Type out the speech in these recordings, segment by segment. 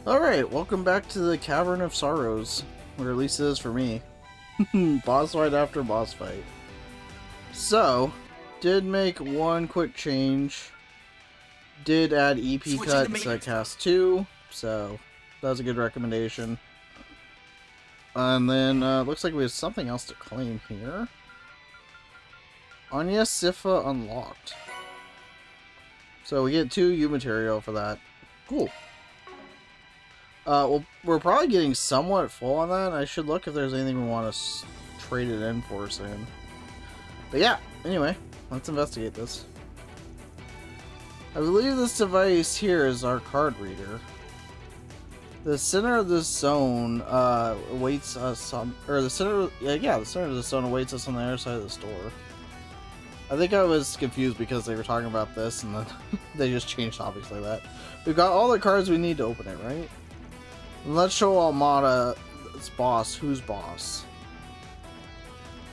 Alright, welcome back to the Cavern of Sorrows, or at least it is for me. Boss fight after boss fight. So, did make one quick change. Did add EP cuts at Cast 2, so that was a good recommendation. And then, looks like we have something else to claim here. Anya Sifa unlocked. So we get 2 U material for that. Cool. Well, we're probably getting somewhat full on that. I should look if there's anything we want to trade it in for soon. But yeah, anyway, let's investigate this. I believe this device here is our card reader. The center of this zone awaits us on, or the center of the zone awaits us on the other side of the store. I think I was confused because they were talking about this and then they just changed topics like that. We've got all the cards we need to open it, right? And let's show Almada's boss who's boss.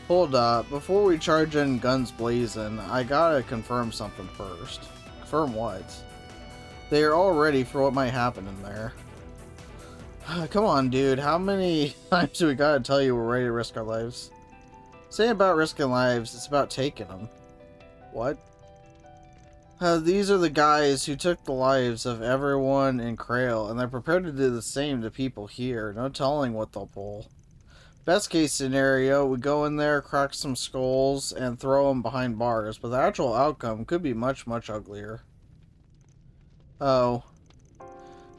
Hold up, before we charge in guns blazing, I gotta confirm something first. Confirm what? They are all ready for what might happen in there. Come on, dude, how many times do we gotta tell you we're ready to risk our lives? This ain't about risking lives, it's about taking them. What? These are the guys who took the lives of everyone in Krail, and they're prepared to do the same to people here. No telling what they'll pull. Best case scenario, we go in there, crack some skulls, and throw them behind bars, but the actual outcome could be much, much uglier. Oh.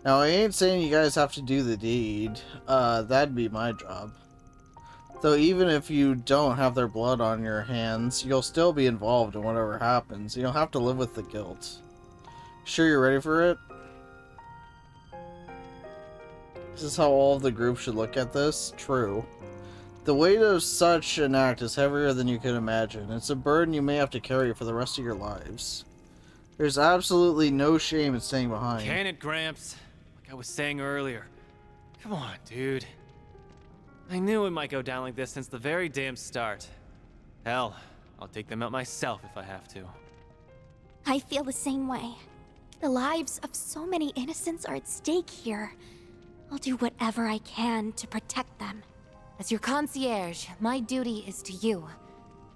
Now, I ain't saying you guys have to do the deed. That'd be my job. Though even if you don't have their blood on your hands, you'll still be involved in whatever happens. You don't have to live with the guilt. Sure you're ready for it? This is how all of the group should look at this? True. The weight of such an act is heavier than you could imagine. It's a burden you may have to carry for the rest of your lives. There's absolutely no shame in staying behind. Can it, Gramps? Like I was saying earlier. Come on, dude. I knew it might go down like this since the very damn start. Hell, I'll take them out myself if I have to. I feel the same way. The lives of so many innocents are at stake here. I'll do whatever I can to protect them. As your concierge, my duty is to you.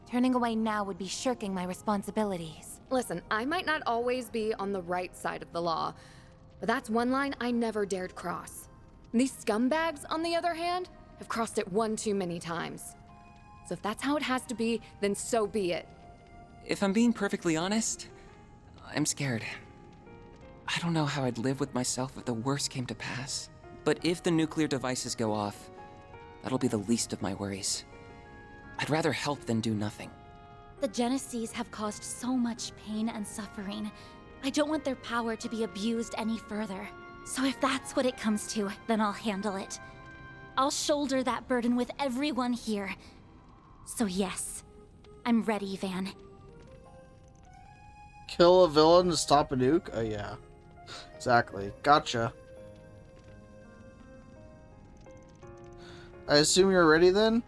Turning away now would be shirking my responsibilities. Listen, I might not always be on the right side of the law, but that's one line I never dared cross. These scumbags, on the other hand, have crossed it one too many times. So if that's how it has to be, then so be it. If I'm being perfectly honest, I'm scared. I don't know how I'd live with myself if the worst came to pass. But if the nuclear devices go off, that'll be the least of my worries. I'd rather help than do nothing. The Genesees have caused so much pain and suffering. I don't want their power to be abused any further. So if that's what it comes to, then I'll handle it. I'll shoulder that burden with everyone here. So yes, I'm ready, Van. Kill a villain to stop a nuke? Oh yeah. Exactly. Gotcha. I assume you're ready then?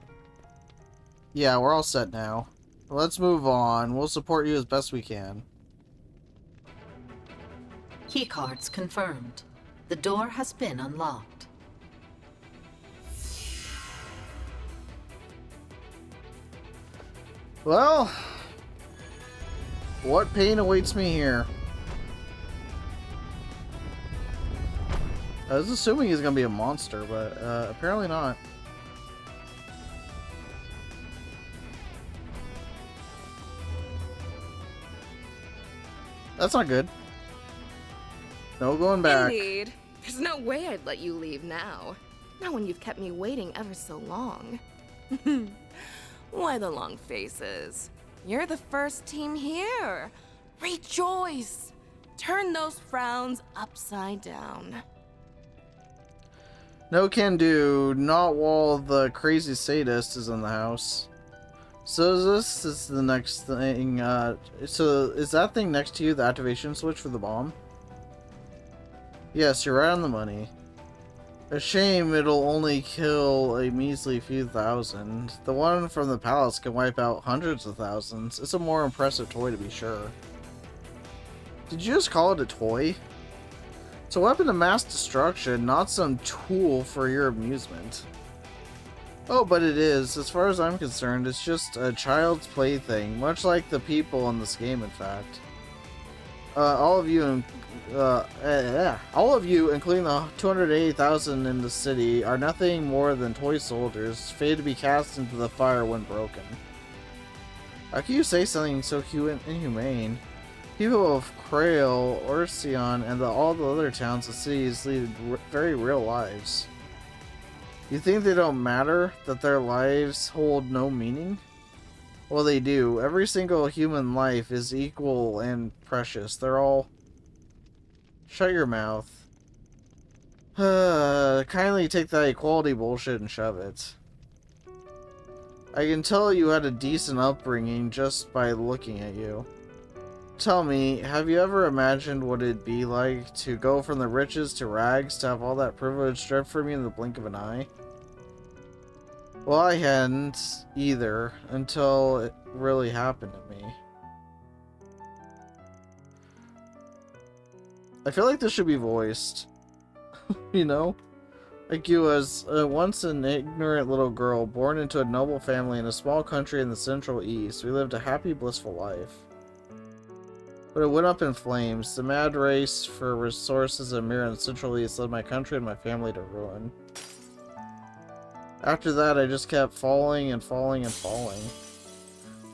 Yeah, we're all set now. Let's move on. We'll support you as best we can. Keycards confirmed. The door has been unlocked. Well, what pain awaits me here? I was assuming he's gonna be a monster, but apparently not. That's not good. No going back. Indeed. There's no way I'd let you leave now. Not when you've kept me waiting ever so long. Why the long faces? You're the first team here. Rejoice! Turn those frowns upside down. No can do. Not while the crazy sadist is in the house. So this is the next thing. So is that thing next to you the activation switch for the bomb? Yes, you're right on the money. A shame it'll only kill a measly few thousand. The one from the palace can wipe out hundreds of thousands. It's a more impressive toy to be sure. Did you just call it a toy? It's a weapon of mass destruction, not some tool for your amusement. Oh, but it is. As far as I'm concerned, it's just a child's plaything, much like the people in this game, in fact. All of you, including the 280,000 in the city, are nothing more than toy soldiers, fated to be cast into the fire when broken. How can you say something so inhumane? People of Krail, Orsion, and all the other towns and cities lead very real lives. You think they don't matter? That their lives hold no meaning? Well, they do. Every single human life is equal and precious. They're all... Shut your mouth. Kindly take that equality bullshit and shove it. I can tell you had a decent upbringing just by looking at you. Tell me, have you ever imagined what it'd be like to go from the riches to rags, to have all that privilege stripped from you in the blink of an eye? Well, I hadn't either, until it really happened to me. I feel like this should be voiced. You know? Like you was once an ignorant little girl, born into a noble family in a small country in the Central East. We lived a happy, blissful life. But it went up in flames. The mad race for resources in Mira and Central East led my country and my family to ruin. After that, I just kept falling and falling and falling.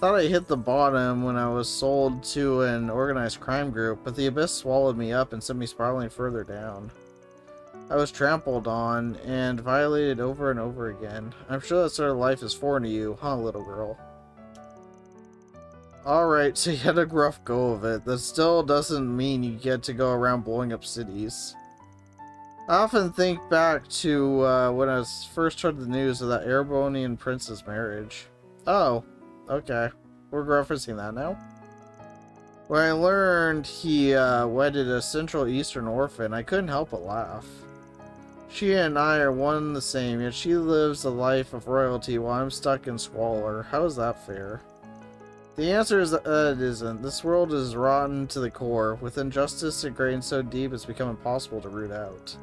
Thought I hit the bottom when I was sold to an organized crime group, but the abyss swallowed me up and sent me spiraling further down. I was trampled on and violated over and over again. I'm sure that sort of life is foreign to you, huh, little girl? Alright, so you had a rough go of it. That still doesn't mean you get to go around blowing up cities. I often think back to when I first heard the news of that Erebonian prince's marriage. Oh, okay. We're referencing that now? When I learned he wedded a Central Eastern orphan, I couldn't help but laugh. She and I are one and the same, yet she lives a life of royalty while I'm stuck in squalor. How is that fair? The answer is that it isn't. This world is rotten to the core, with injustice ingrained so deep it's become impossible to root out.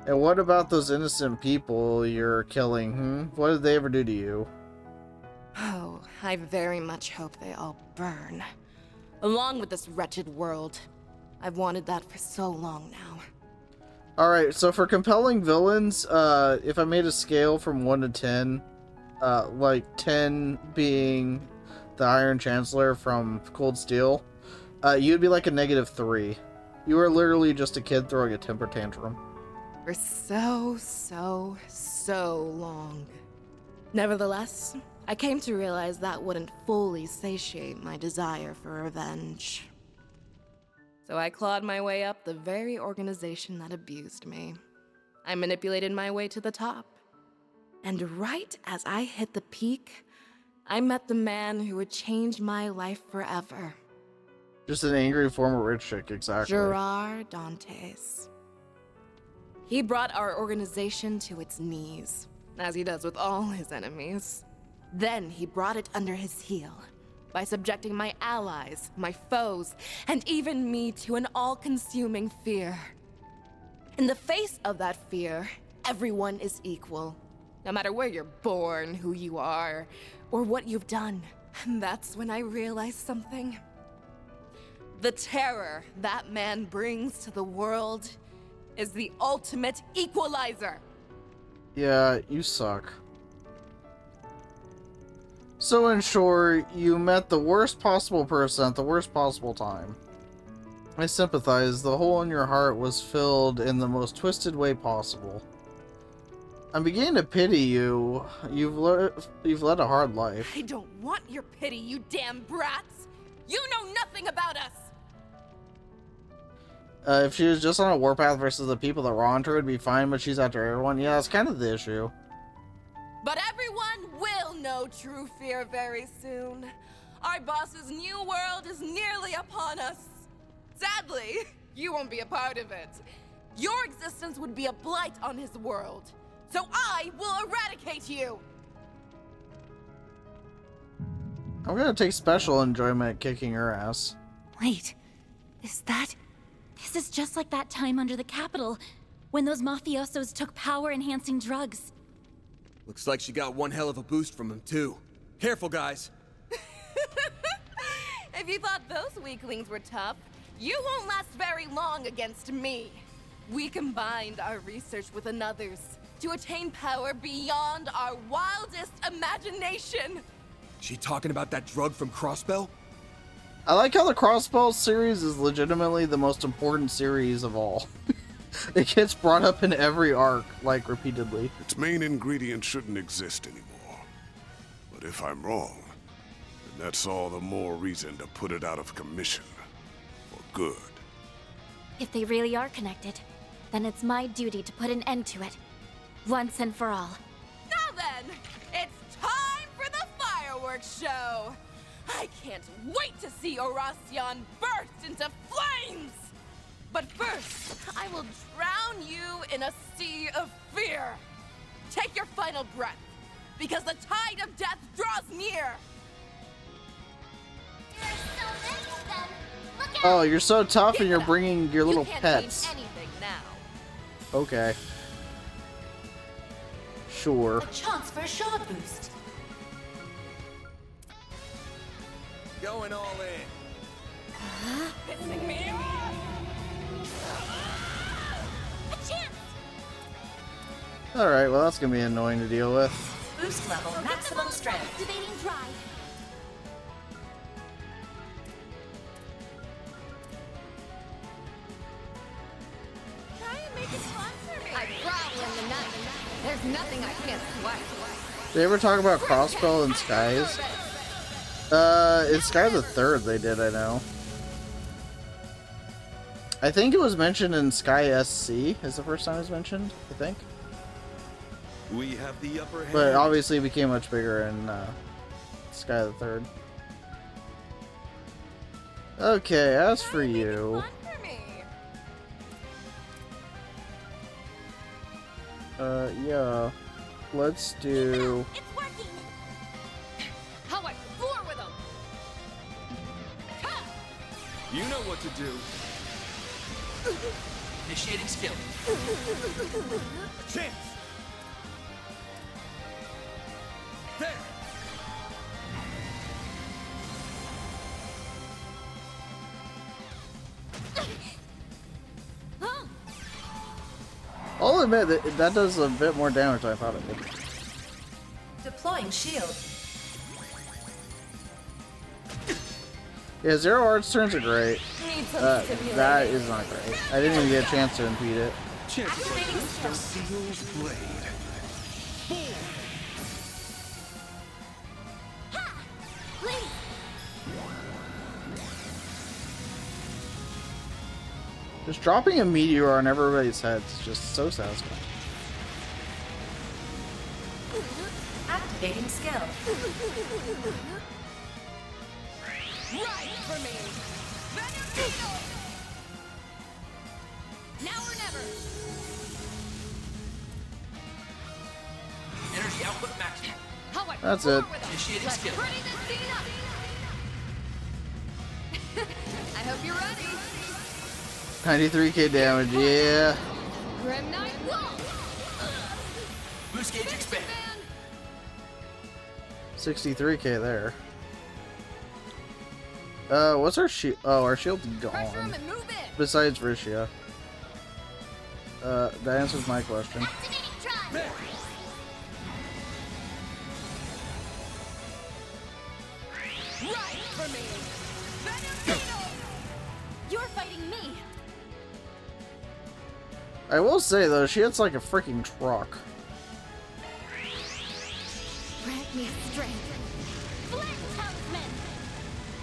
And what about those innocent people you're killing, What did they ever do to you? Oh, I very much hope they all burn. Along with this wretched world. I've wanted that for so long now. Alright, so for compelling villains, if I made a scale from 1 to 10, like 10 being the Iron Chancellor from Cold Steel, you'd be like a -3. You were literally just a kid throwing a temper tantrum. For so long. Nevertheless, I came to realize that wouldn't fully satiate my desire for revenge. So I clawed my way up the very organization that abused me. I manipulated my way to the top. And right as I hit the peak, I met the man who would change my life forever. Just an angry former rich chick, exactly. Gerard Dantes. He brought our organization to its knees, as he does with all his enemies. Then he brought it under his heel, by subjecting my allies, my foes, and even me to an all-consuming fear. In the face of that fear, everyone is equal, no matter where you're born, who you are, or what you've done. And that's when I realized something. The terror that man brings to the world is the ultimate equalizer. Yeah, you suck. So in short, you met the worst possible person at the worst possible time. I sympathize. The hole in your heart was filled in the most twisted way possible. I'm beginning to pity you. You've led a hard life. I don't want your pity, you damn brats! You know nothing about us! If she was just on a warpath versus the people that wronged her, it'd be fine, but she's after everyone. Yeah, that's kind of the issue. But everyone will know true fear very soon. Our boss's new world is nearly upon us. Sadly, you won't be a part of it. Your existence would be a blight on his world. So I will eradicate you! I'm gonna take special enjoyment kicking her ass. Wait, is that This is just like that time under the Capitol, when those mafiosos took power-enhancing drugs. Looks like she got one hell of a boost from them, too. Careful, guys. If you thought those weaklings were tough, you won't last very long against me. We combined our research with another's to attain power beyond our wildest imagination. She talking about that drug from Crossbell? I like how the Crossbell series is legitimately the most important series of all. It gets brought up in every arc, like, repeatedly. Its main ingredient shouldn't exist anymore. But if I'm wrong, then that's all the more reason to put it out of commission. For good. If they really are connected, then it's my duty to put an end to it. Once and for all. Now then, it's time for the fireworks show! I can't wait to see Oracion burst into flames! But first, I will drown you in a sea of fear! Take your final breath, because the tide of death draws near! Oh, you're so tough and you're bringing your little you can't pets. change anything now. Okay. Sure. A chance for a shard boost. Going all in. Pissing me off! A chance! Alright, well that's gonna be annoying to deal with. Boost level maximum strength. Activating drive. Try and make it fun for me. I prowl in the night. There's nothing I can't swipe. Did they ever talk about Crossbell and Skies? It's Sky the Third they did, I know. I think it was mentioned in Sky SC, is the first time it was mentioned, I think. We have the upper hand. But obviously it became much bigger in Sky the Third. Okay, as for you... Fun for me. Yeah. Let's do... It's working. How I floor with them. You know what to do. Initiating skill. A chance. There. I'll admit that that does a bit more damage than I thought it would. Deploying shield. Yeah, Zero Arts turns are great. Need some That is not great. I didn't even get a chance to impede it. Chances like this. The seal's blade. Just dropping a meteor on everybody's heads is just so satisfying. Activating skill. right for me. Venom now or never. Energy output maximum. How I That's floor it. with them. Initiating Let's skill. pretty this scene up. I hope you're ready. 93k damage, yeah. Grim Knight Wall. Boost gauge expand. 63k there. What's our shield? Oh, our shield's Pressure him gone. and move in. Besides Rishia. That answers my question. Activating drive. Right for me. Venom You're fighting me. I will say though, she hits like a freaking truck. Grant me strength. Flint Talisman.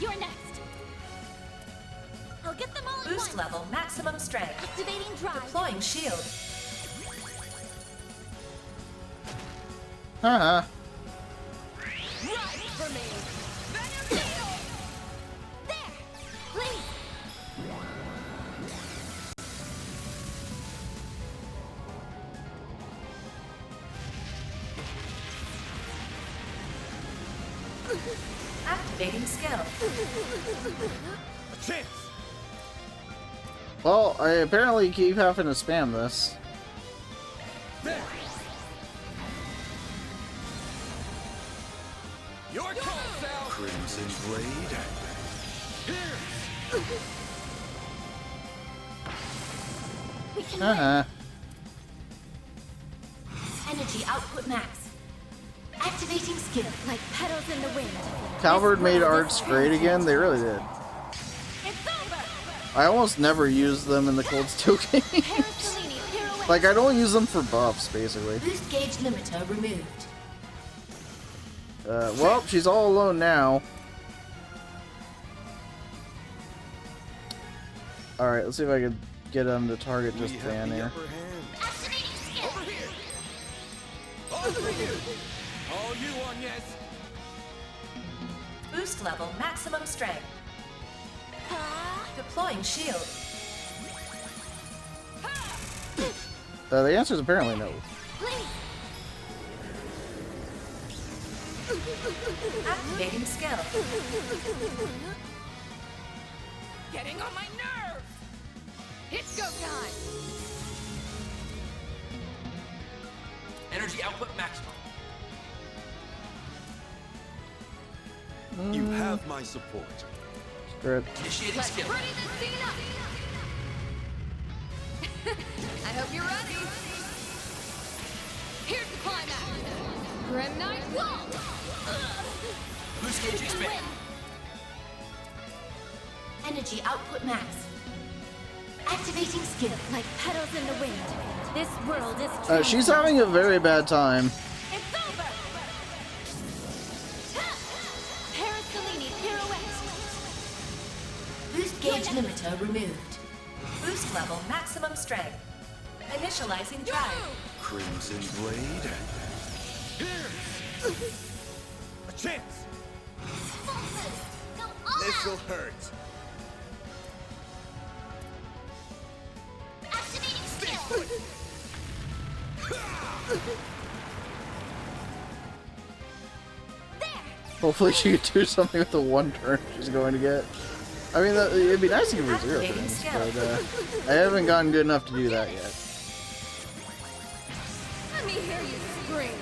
You're next. I'll get them all at Boost once. level maximum strength. Activating drive. Deploying shield. Haha. right for me. Venom There. Please. Activating skill. A chance. Well, I apparently keep having to spam this. Your call, Sal! Crimson Blade. Energy output max. Activating skill like petals in the wind. Calvard made arts great again. They really did. I almost never use them in the Cold Steel games. Like, I don't use them for buffs, basically. Boost gauge limiter removed. Well, she's all alone now. Alright, let's see if I can get them to target just Van here. Over here! All for you! All you on, yes! Boost level maximum strength. Deploying shield. The answer is apparently no. Activating skill. Getting on my nerves! It's go time! Energy output maximum. You have my support. Good. Initiating skill. Ready this scene up! I hope you're ready! Here's the climax! Grim Knight Wall! Boost gauge expand. Energy output max. Activating skill like petals in the wind. This world is She's having a very bad time. It's over! Parasolini pirouette! Boost gauge limiter removed. Boost level maximum strength. Initializing drive. Crimson Blade. A chance! This'll hurt. Hopefully she can do something with the one turn she's going to get. I mean, it'd be nice to give her 0 turns, but I haven't gotten good enough to do that yet. Let me hear you scream!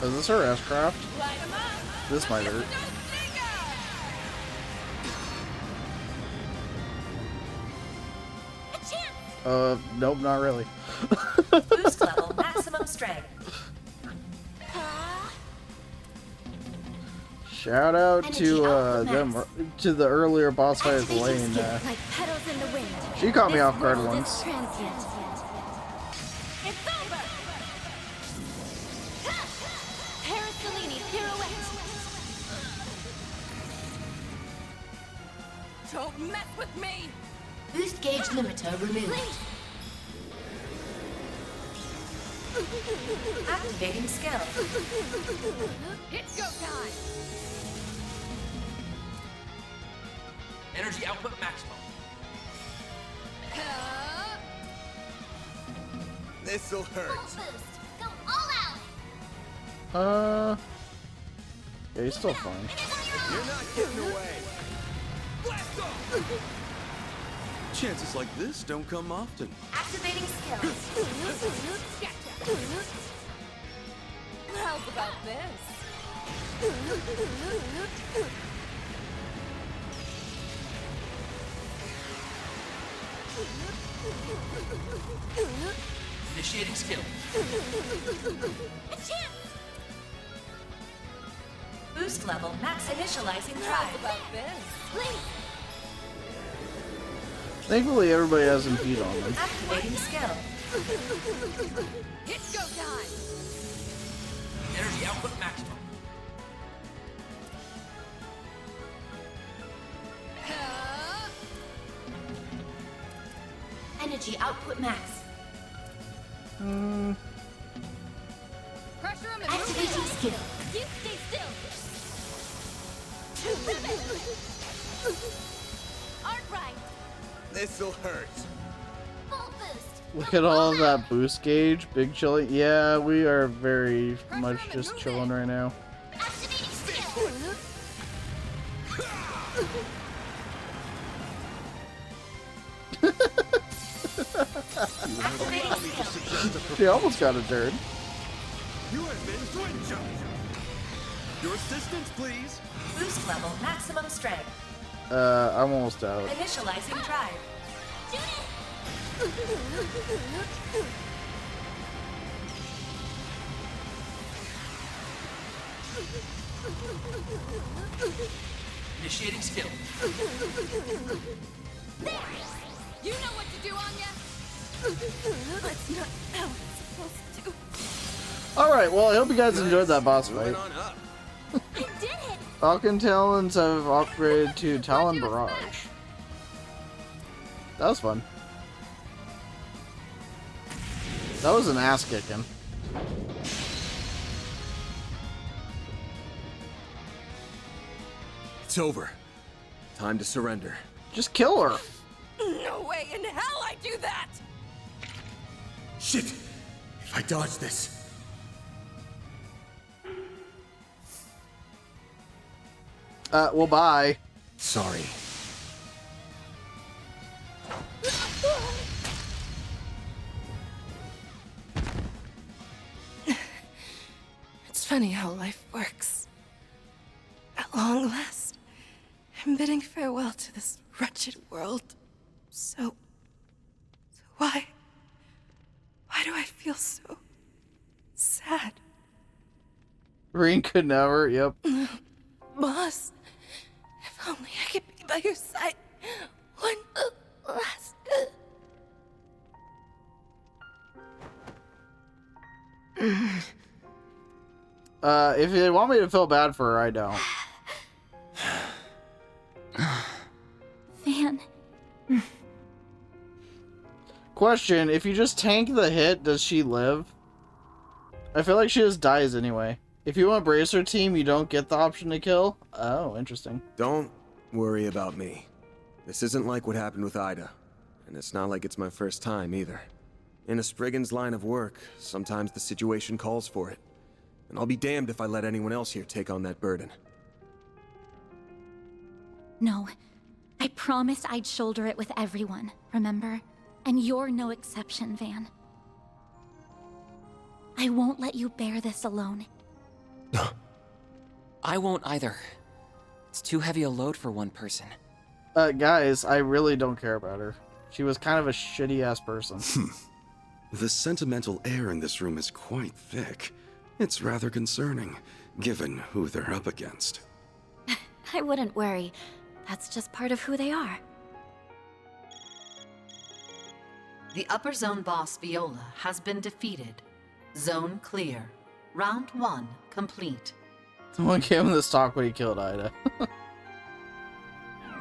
Is this her S-Craft? Light 'em up! This might hurt. Nope, not really. Boost level maximum strength. Shout out to them, to the earlier boss fight with Lane. Like petals in the wind. She caught me This off guard world is once. transient. It's over! Parasolini pirouette! Don't mess with me! Boost gauge limiter removed. Activating skill. It's go time! Energy output maximum. This'll hurt. Go all out. Yeah, he's still fine. You're not getting away. Blast off! Chances like this don't come often. Activating skill. How's about this? Initiating skill. Boost level max initializing How's drive. about this? Thankfully, everybody has impede on them. Activating skill. It's go time! Energy output maximum. Energy output max. Pressure him and Activating move skill. it. You stay still! Art right! This'll hurt. Full boost! Look at all of that boost gauge, big chilling. Yeah, we are very much just chilling right now. Activating skill! She almost got a turn. You have been twin jumped. Your assistance, please. Boost level maximum strength. I'm almost out. Initializing drive. Initiating skill. There! You know what to do, Anya! That's not how it's supposed to. Alright, well, I hope you guys enjoyed that boss Moving fight. on up. I did it! Falcon Talons have upgraded to Talon Barrage. That was fun. That was an ass kicking. It's over. Time to surrender. Just kill her. No way in hell I do that! Shit! If I dodge this. Well, bye. Sorry. It's funny how life works. At long last, I'm bidding farewell to this wretched world. So why do I feel so sad? Reen could never, yep. Boss, if only I could be by your side one last. If you want me to feel bad for her, I don't. Van. Question, if you just tank the hit, does she live? I feel like she just dies anyway. If you want Bracer Team, you don't get the option to kill? Oh, interesting. Don't worry about me. This isn't like what happened with Ida. And it's not like it's my first time either. In a Spriggan's line of work, sometimes the situation calls for it. And I'll be damned if I let anyone else here take on that burden. No. I promised I'd shoulder it with everyone, remember? And you're no exception, Van. I won't let you bear this alone. I won't either. It's too heavy a load for one person. Guys, I really don't care about her. She was kind of a shitty-ass person. The sentimental air in this room is quite thick. It's rather concerning, given who they're up against. I wouldn't worry. That's just part of who they are. The upper zone boss Viola has been defeated. Zone clear. Round 1 complete. Someone gave him this talk when he killed Ida.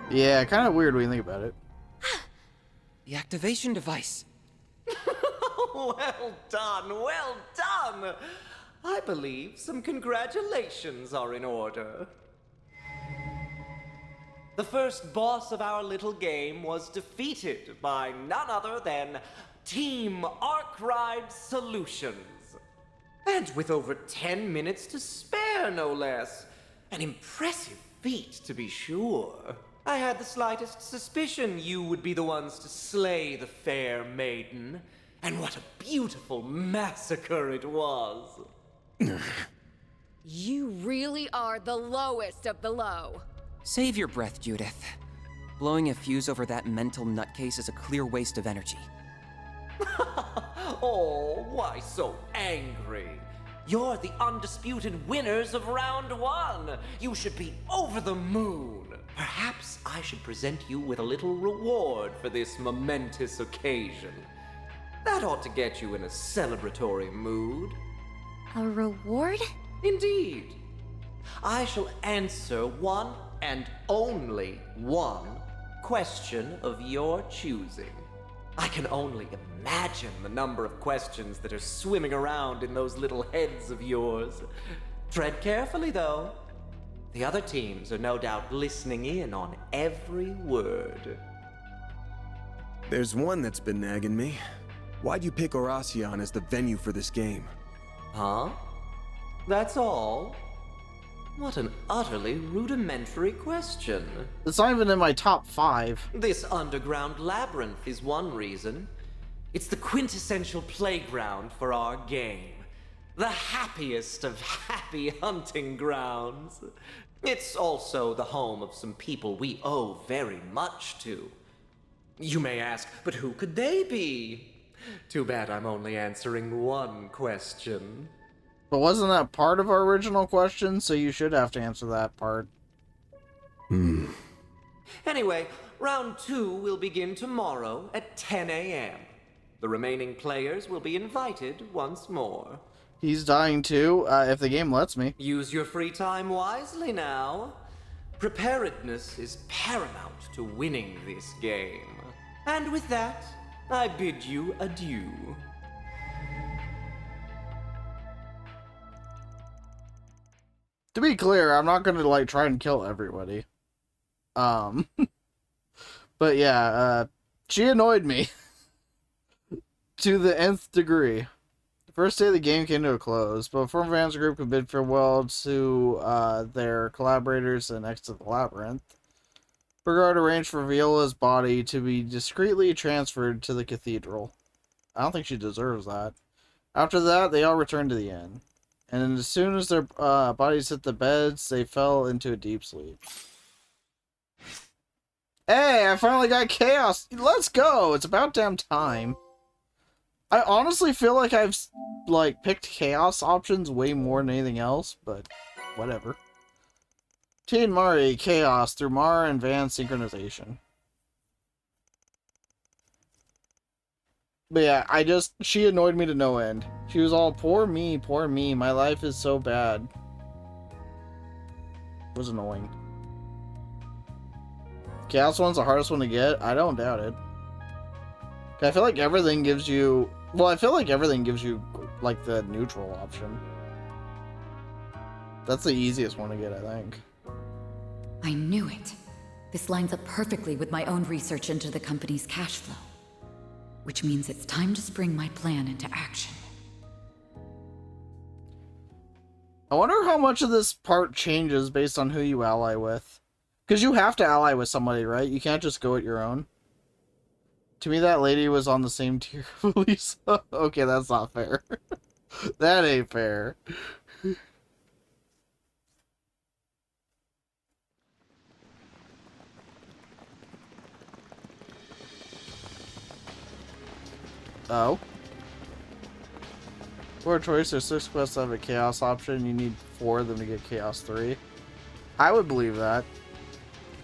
Yeah, kind of weird when you think about it. The activation device. Well done, well done! I believe some congratulations are in order. The first boss of our little game was defeated by none other than Team Arkwright Solutions. And with over 10 minutes to spare, no less. An impressive feat, to be sure. I had the slightest suspicion you would be the ones to slay the fair maiden. And what a beautiful massacre it was. You really are the lowest of the low. Save your breath, Judith. Blowing a fuse over that mental nutcase is a clear waste of energy. Oh, why so angry? You're the undisputed winners of round 1. You should be over the moon. Perhaps I should present you with a little reward for this momentous occasion. That ought to get you in a celebratory mood. A reward? Indeed. I shall answer one and only one question of your choosing. I can only imagine the number of questions that are swimming around in those little heads of yours. Tread carefully, though. The other teams are no doubt listening in on every word. There's one that's been nagging me. Why'd you pick Oracion as the venue for this game? Huh? That's all? What an utterly rudimentary question. It's not even in my top 5. This underground labyrinth is one reason. It's the quintessential playground for our game. The happiest of happy hunting grounds. It's also the home of some people we owe very much to. You may ask, but who could they be? Too bad I'm only answering one question. But wasn't that part of our original question? So you should have to answer that part. Anyway, round 2 will begin tomorrow at 10 a.m. The remaining players will be invited once more. He's dying too, if the game lets me. Use your free time wisely now. Preparedness is paramount to winning this game. And with that, I bid you adieu. To be clear, I'm not gonna like try and kill everybody. But yeah, she annoyed me to the nth degree. The first day of the game came to a close, but Form Fans Group could bid farewell to their collaborators and exit the labyrinth. Burgard arranged for Viola's body to be discreetly transferred to the cathedral. I don't think she deserves that. After that, they all returned to the inn. And as soon as their bodies hit the beds, they fell into a deep sleep. Hey, I finally got Chaos! Let's go! It's about damn time. I honestly feel like I've, like, picked Chaos options way more than anything else, but whatever. Teen Mari, Chaos, through Mara and Van synchronization. But yeah, she annoyed me to no end. She was all, poor me, my life is so bad. It was annoying. Chaos one's the hardest one to get? I don't doubt it. I feel like everything gives you... Well, I feel like everything gives you, like, the neutral option. That's the easiest one to get, I think. I knew it. This lines up perfectly with my own research into the company's cash flow. Which means it's time to spring my plan into action. I wonder how much of this part changes based on who you ally with. Because you have to ally with somebody, right? You can't just go at your own. To me, that lady was on the same tier of Lisa. Okay, that's not fair. That ain't fair. Oh. For a choice, there's 6 quests that have a Chaos option. You need 4 of them to get Chaos 3. I would believe that.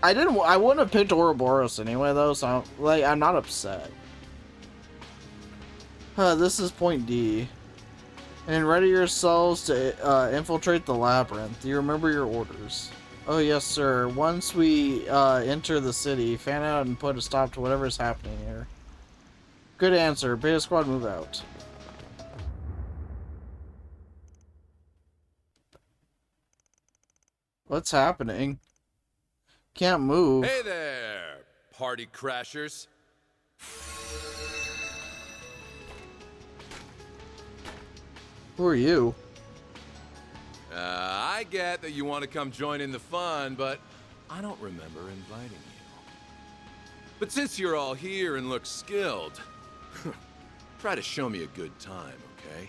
I wouldn't have picked Ouroboros anyway, though, so I'm not upset. This is point D. And ready yourselves to infiltrate the labyrinth. Do you remember your orders? Oh, yes, sir. Once we enter the city, fan out and put a stop to whatever is happening here. Good answer. Beta Squad, move out. What's happening? Can't move. Hey there, party crashers. Who are you? I get that you want to come join in the fun, but I don't remember inviting you. But since you're all here and look skilled, try to show me a good time, okay?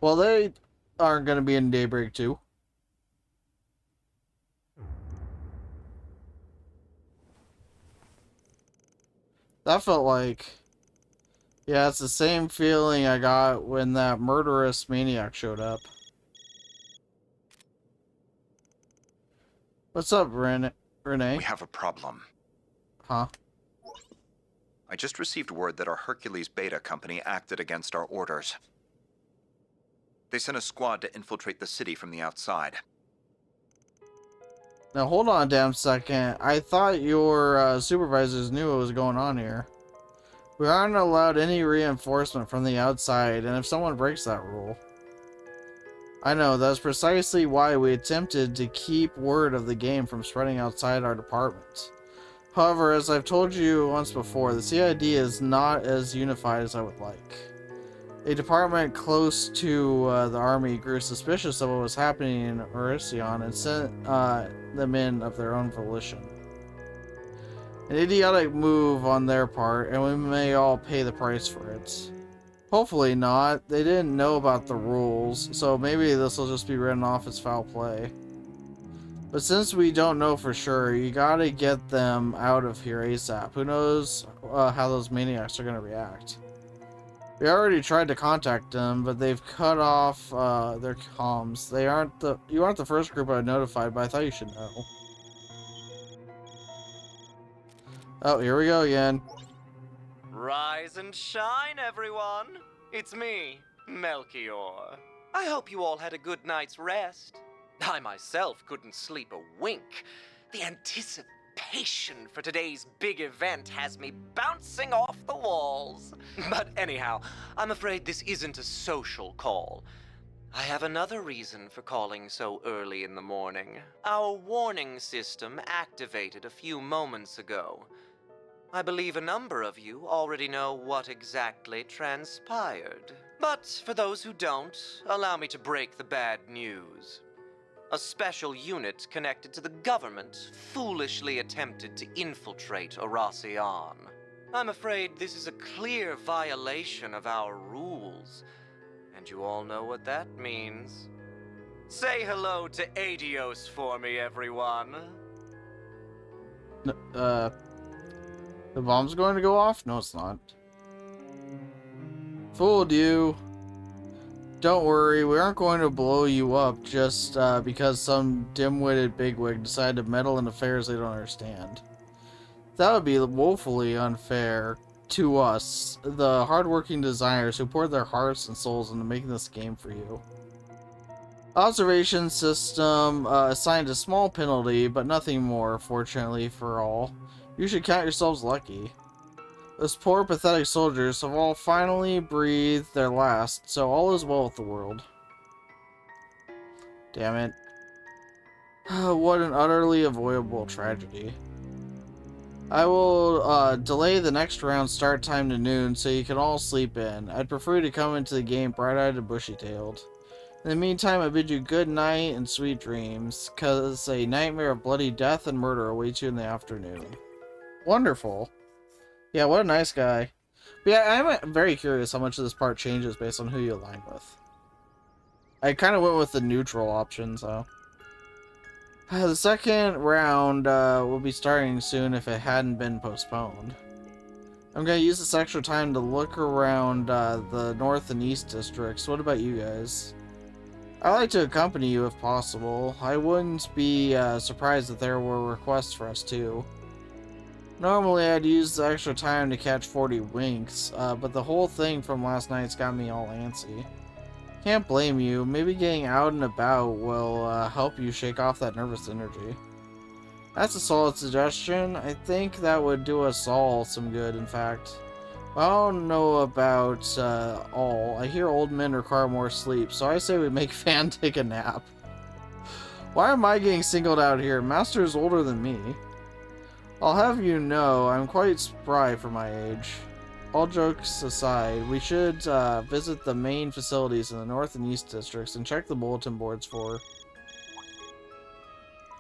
Well, they aren't going to be in Daybreak 2. That felt like... Yeah, it's the same feeling I got when that murderous maniac showed up. What's up, Renne? We have a problem. Huh? I just received word that our Hercules Beta company acted against our orders. They sent a squad to infiltrate the city from the outside. Now, hold on a damn second. I thought your supervisors knew what was going on here. We aren't allowed any reinforcement from the outside, and if someone breaks that rule... I know, that's precisely why we attempted to keep word of the game from spreading outside our department. However, as I've told you once before, the CID is not as unified as I would like. A department close to the army grew suspicious of what was happening in Orosion and sent them in of their own volition. An idiotic move on their part, and we may all pay the price for it. Hopefully not. They didn't know about the rules, so maybe this will just be written off as foul play. But since we don't know for sure, you gotta get them out of here ASAP. Who knows how those maniacs are gonna react. We already tried to contact them, but they've cut off their comms. You aren't the first group I notified, but I thought you should know. Oh, here we go again. Rise and shine, everyone. It's me, Melchior. I hope you all had a good night's rest. I myself couldn't sleep a wink. The anticipation for today's big event has me bouncing off the walls. But anyhow, I'm afraid this isn't a social call. I have another reason for calling so early in the morning. Our warning system activated a few moments ago. I believe a number of you already know what exactly transpired. But for those who don't, allow me to break the bad news. A special unit connected to the government foolishly attempted to infiltrate Orosion. I'm afraid this is a clear violation of our rules, and you all know what that means. Say hello to Adios for me, everyone. The bomb's going to go off? No, it's not. Fooled you. Don't worry, we aren't going to blow you up just because some dim-witted bigwig decided to meddle in affairs they don't understand. That would be woefully unfair to us, the hardworking designers who poured their hearts and souls into making this game for you. Observation system assigned a small penalty, but nothing more, fortunately for all. You should count yourselves lucky. Those poor, pathetic soldiers have all finally breathed their last, so all is well with the world. Damn it. What an utterly avoidable tragedy. I will delay the next round start time to noon so you can all sleep in. I'd prefer you to come into the game bright-eyed and bushy-tailed. In the meantime, I bid you good night and sweet dreams, cause a nightmare of bloody death and murder awaits you in the afternoon. Wonderful. Yeah, what a nice guy. But yeah, I'm very curious how much of this part changes based on who you align with. I kind of went with the neutral option, so. The second round will be starting soon if it hadn't been postponed. I'm going to use this extra time to look around the north and east districts. What about you guys? I'd like to accompany you if possible. I wouldn't be surprised if there were requests for us too. Normally I'd use the extra time to catch 40 winks, but the whole thing from last night's got me all antsy. Can't blame you. Maybe getting out and about will help you shake off that nervous energy. That's a solid suggestion. I think that would do us all some good, in fact. I don't know about all. I hear old men require more sleep, so I say we make Fan take a nap. Why am I getting singled out here? Master is older than me. I'll have you know, I'm quite spry for my age. All jokes aside, we should visit the main facilities in the north and east districts and check the bulletin boards for...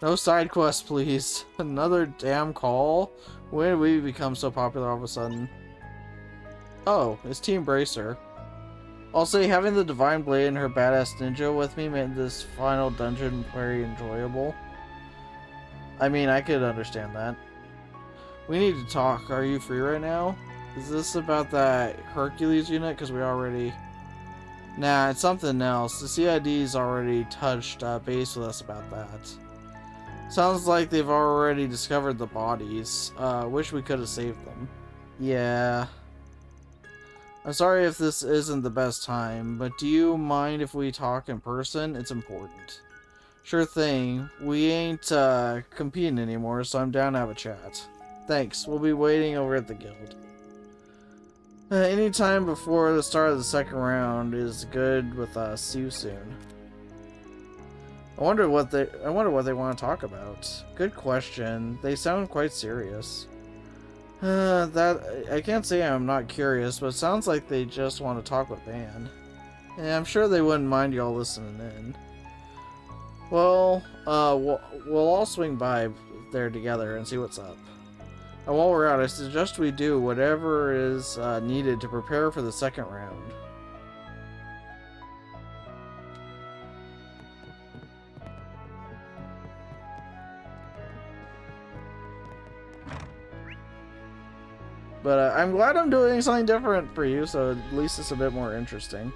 No side quests, please. Another damn call? When did we become so popular all of a sudden? Oh, it's Team Bracer. I'll say having the Divine Blade and her badass ninja with me made this final dungeon very enjoyable. I mean, I could understand that. We need to talk. Are you free right now? Is this about that Hercules unit? Because we already... Nah, it's something else. The CID's already touched base with us about that. Sounds like they've already discovered the bodies. Wish we could have saved them. Yeah. I'm sorry if this isn't the best time, but do you mind if we talk in person? It's important. Sure thing. We ain't competing anymore, so I'm down to have a chat. Thanks. We'll be waiting over at the guild. Any time before the start of the second round is good with us. See you soon. I wonder what they want to talk about. Good question. They sound quite serious. That I can't say I'm not curious, but it sounds like they just want to talk with Van. Yeah, I'm sure they wouldn't mind y'all listening in. Well, we'll all swing by there together and see what's up. And while we're out, I suggest we do whatever is needed to prepare for the second round. But I'm glad I'm doing something different for you, so at least it's a bit more interesting.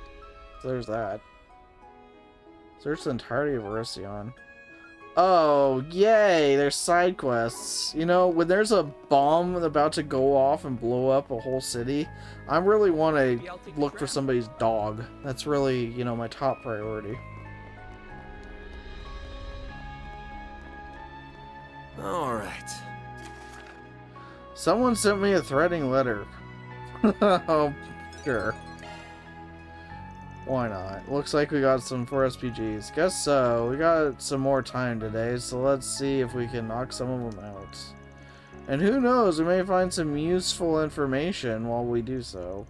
So there's that. Search the entirety of Elysion. Oh, yay! There's side quests. You know, when there's a bomb about to go off and blow up a whole city, I really want to look for somebody's dog. That's really, you know, my top priority. Alright. Someone sent me a threatening letter. Oh, sure. Why not? Looks like we got some 4 SPGs. Guess so. We got some more time today, so let's see if we can knock some of them out. And who knows, we may find some useful information while we do so.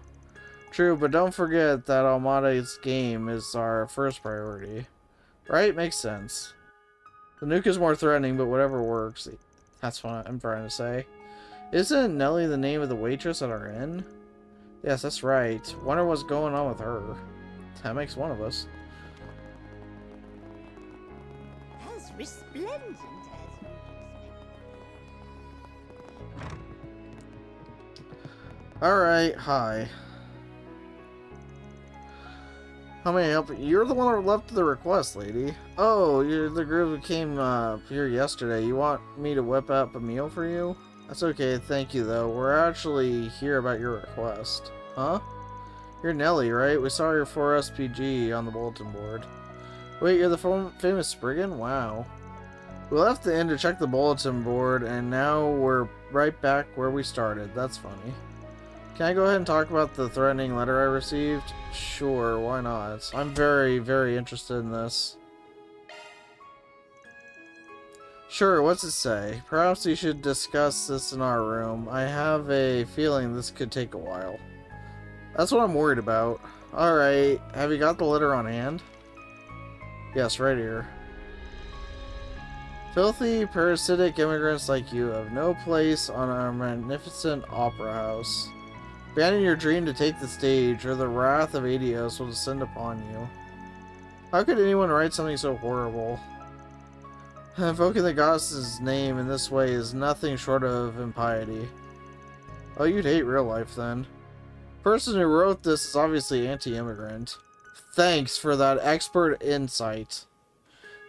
True, but don't forget that Almada's game is our first priority. Right? Makes sense. The nuke is more threatening, but whatever works. That's what I'm trying to say. Isn't Nellie the name of the waitress at our inn? Yes, that's right. Wonder what's going on with her. That makes one of us. As resplendent as Alright, hi. How may I help you? You're the one who left the request, lady. Oh, you're the group who came here yesterday. You want me to whip up a meal for you? That's okay, thank you though. We're actually here about your request. Huh? You're Nellie, right? We saw your 4 SPG on the bulletin board. Wait, you're the famous Spriggan? Wow. We left the inn to check the bulletin board, and now we're right back where we started. That's funny. Can I go ahead and talk about the threatening letter I received? Sure, why not? I'm very, very interested in this. Sure, what's it say? Perhaps we should discuss this in our room. I have a feeling this could take a while. That's what I'm worried about. Alright, have you got the letter on hand? Yes, right here. Filthy, parasitic immigrants like you have no place on our magnificent opera house. Abandon your dream to take the stage, or the wrath of Adios will descend upon you. How could anyone write something so horrible? Invoking the goddess's name in this way is nothing short of impiety. Oh, you'd hate real life then. The person who wrote this is obviously anti-immigrant. Thanks for that expert insight.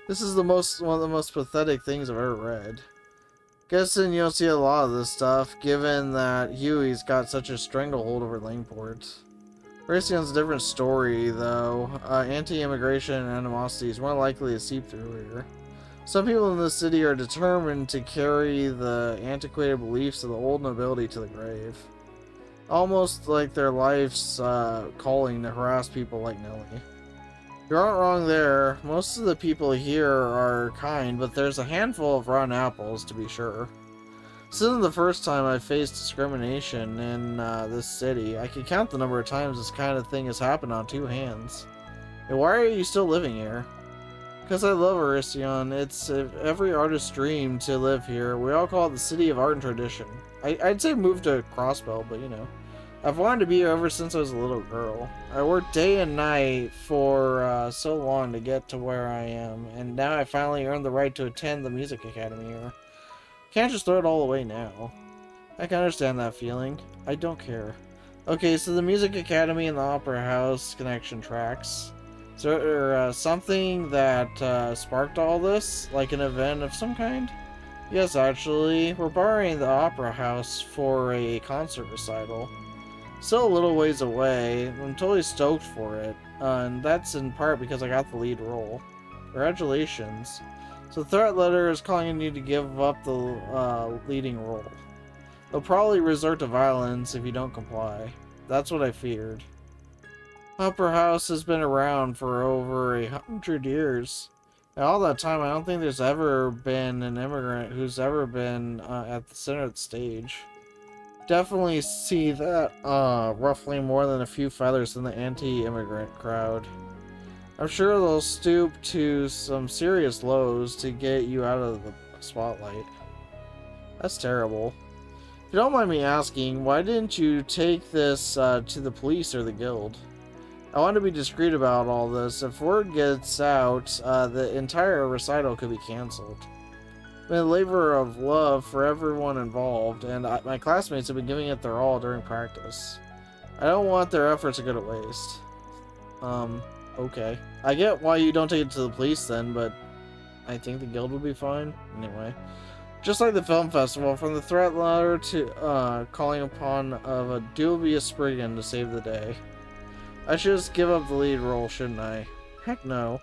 This is one of the most pathetic things I've ever read. Guessing you don't see a lot of this stuff, given that Huey's got such a stranglehold over Langport. Elysion's a different story, though. Anti-immigration and animosity is more likely to seep through here. Some people in this city are determined to carry the antiquated beliefs of the old nobility to the grave. Almost like their life's calling to harass people like Nellie. You aren't wrong there. Most of the people here are kind, but there's a handful of rotten apples, to be sure. This isn't the first time I've faced discrimination in this city. I can count the number of times this kind of thing has happened on 2 hands. And why are you still living here? Because I love Elysion. It's every artist's dream to live here. We all call it the city of art and tradition. I'd say move to Crossbell, but you know. I've wanted to be here ever since I was a little girl. I worked day and night for so long to get to where I am, and now I finally earned the right to attend the music academy here. Can't just throw it all away now. I can understand that feeling. I don't care. Okay, so the music academy and the opera house connection tracks. Is there something that sparked all this? Like an event of some kind? Yes, actually. We're borrowing the opera house for a concert recital. Still a little ways away. I'm totally stoked for it. And that's in part because I got the lead role. Congratulations. So the threat letter is calling you to give up the leading role. They'll probably resort to violence if you don't comply. That's what I feared. Opera House has been around for over 100 years. And all that time, I don't think there's ever been an immigrant who's ever been at the center of the stage. Definitely see that ruffling more than a few feathers in the anti-immigrant crowd. I'm sure they'll stoop to some serious lows to get you out of the spotlight. That's terrible. If you don't mind me asking, why didn't you take this to the police or the guild? I want to be discreet about all this. If word gets out, the entire recital could be cancelled. It's been a labor of love for everyone involved, and my classmates have been giving it their all during practice. I don't want their efforts to go to waste. Okay. I get why you don't take it to the police then, but I think the guild would be fine. Anyway. Just like the film festival, from the threat letter to calling upon of a dubious brigand to save the day. I should just give up the lead role, shouldn't I? Heck no.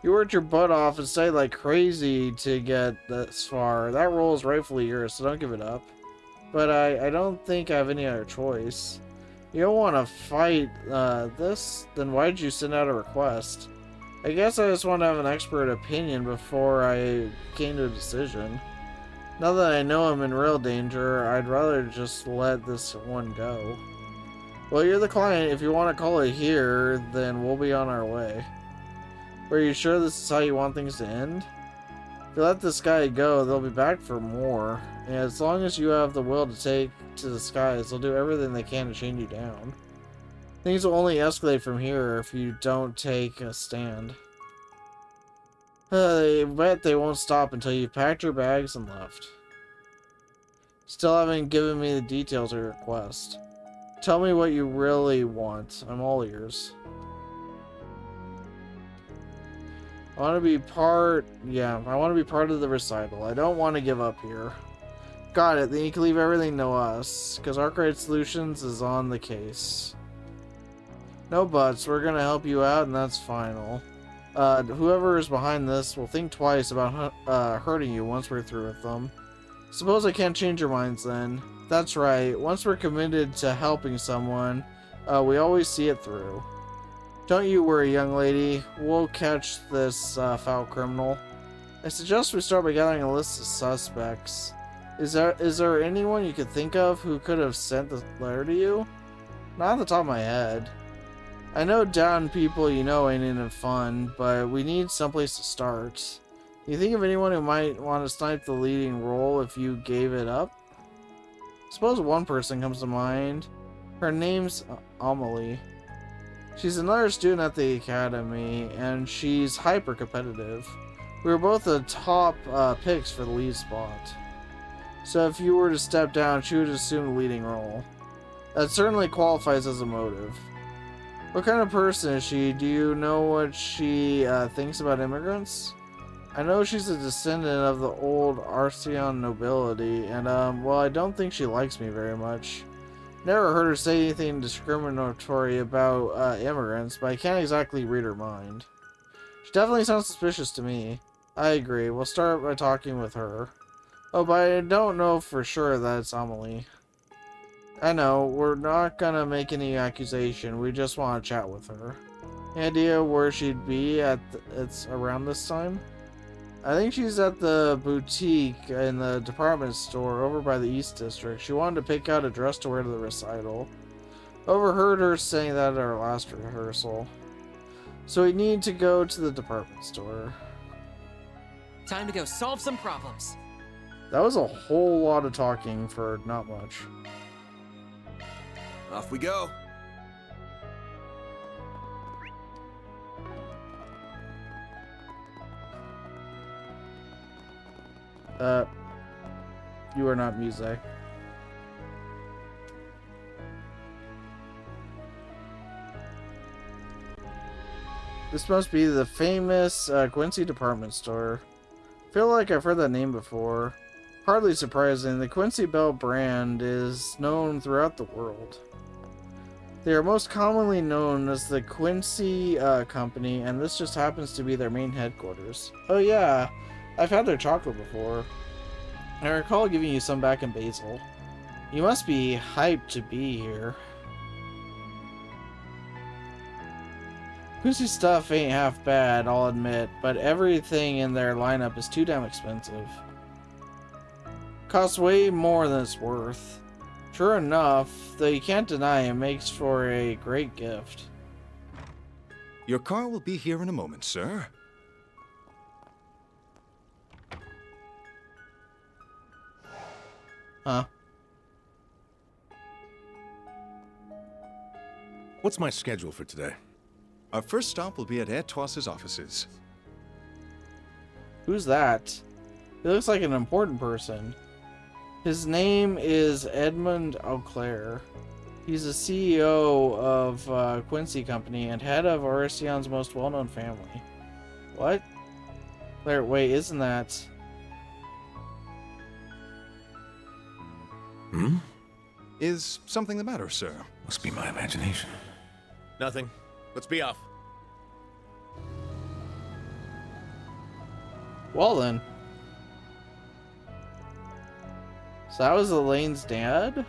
You worked your butt off and studied like crazy to get this far. That role is rightfully yours, so don't give it up. But I don't think I have any other choice. You don't want to fight this? Then why did you send out a request? I guess I just want to have an expert opinion before I came to a decision. Now that I know I'm in real danger, I'd rather just let this one go. Well, you're the client. If you want to call it here, then we'll be on our way. Are you sure this is how you want things to end? If you let this guy go, they'll be back for more. And as long as you have the will to take to the skies, they'll do everything they can to chain you down. Things will only escalate from here if you don't take a stand. I bet they won't stop until you've packed your bags and left. Still haven't given me the details of your request. Tell me what you really want. I'm all ears. I want to be part of the recital. I don't want to give up here. Got it. Then you can leave everything to us, because Arkwright Solutions is on the case. No buts. We're gonna help you out, and that's final. Whoever is behind this will think twice about hurting you once we're through with them. Suppose I can't change your minds then. That's right. Once we're committed to helping someone, we always see it through. Don't you worry, young lady. We'll catch this foul criminal. I suggest we start by gathering a list of suspects. Is there anyone you could think of who could have sent the letter to you? Not off the top of my head. I know down people you know ain't in it fun, but we need someplace to start. You think of anyone who might want to snipe the leading role if you gave it up? Suppose one person comes to mind. Her name's Amelie. She's another student at the academy, and she's hyper competitive. We were both the top picks for the lead spot. So if you were to step down, she would assume the leading role. That certainly qualifies as a motive. What kind of person is she? Do you know what she thinks about immigrants? I know she's a descendant of the old Arcean nobility, and well, I don't think she likes me very much. Never heard her say anything discriminatory about immigrants, but I can't exactly read her mind. She definitely sounds suspicious to me. I agree. We'll start by talking with her. Oh, but I don't know for sure that it's Amelie. I know, we're not gonna make any accusation. We just want to chat with her. Any idea where she'd be at it's around this time? I think she's at the boutique in the department store over by the East District. She wanted to pick out a dress to wear to the recital. Overheard her saying that at our last rehearsal. So we need to go to the department store. Time to go solve some problems. That was a whole lot of talking for not much. Off we go. You are not music. This must be the famous Quincy department store. Feel like I've heard that name before. Hardly surprising, the Quincy Bell brand is known throughout the world. They are most commonly known as the Quincy Company, and this just happens to be their main headquarters. Oh yeah, I've had their chocolate before. I recall giving you some back in Basel. You must be hyped to be here. Quincy stuff ain't half bad, I'll admit, but everything in their lineup is too damn expensive. Costs way more than it's worth. True enough, though you can't deny it makes for a great gift. Your car will be here in a moment, sir. Huh? What's my schedule for today? Our first stop will be at Etoise's offices. Who's that? He looks like an important person. His name is Edmund Auclair. He's the CEO of Quincy Company and head of Oricion's most well-known family. What? Claire, wait, isn't that... Hmm? Is something the matter, sir? Must be my imagination. Nothing. Let's be off. Well then. So that was Elaine's dad?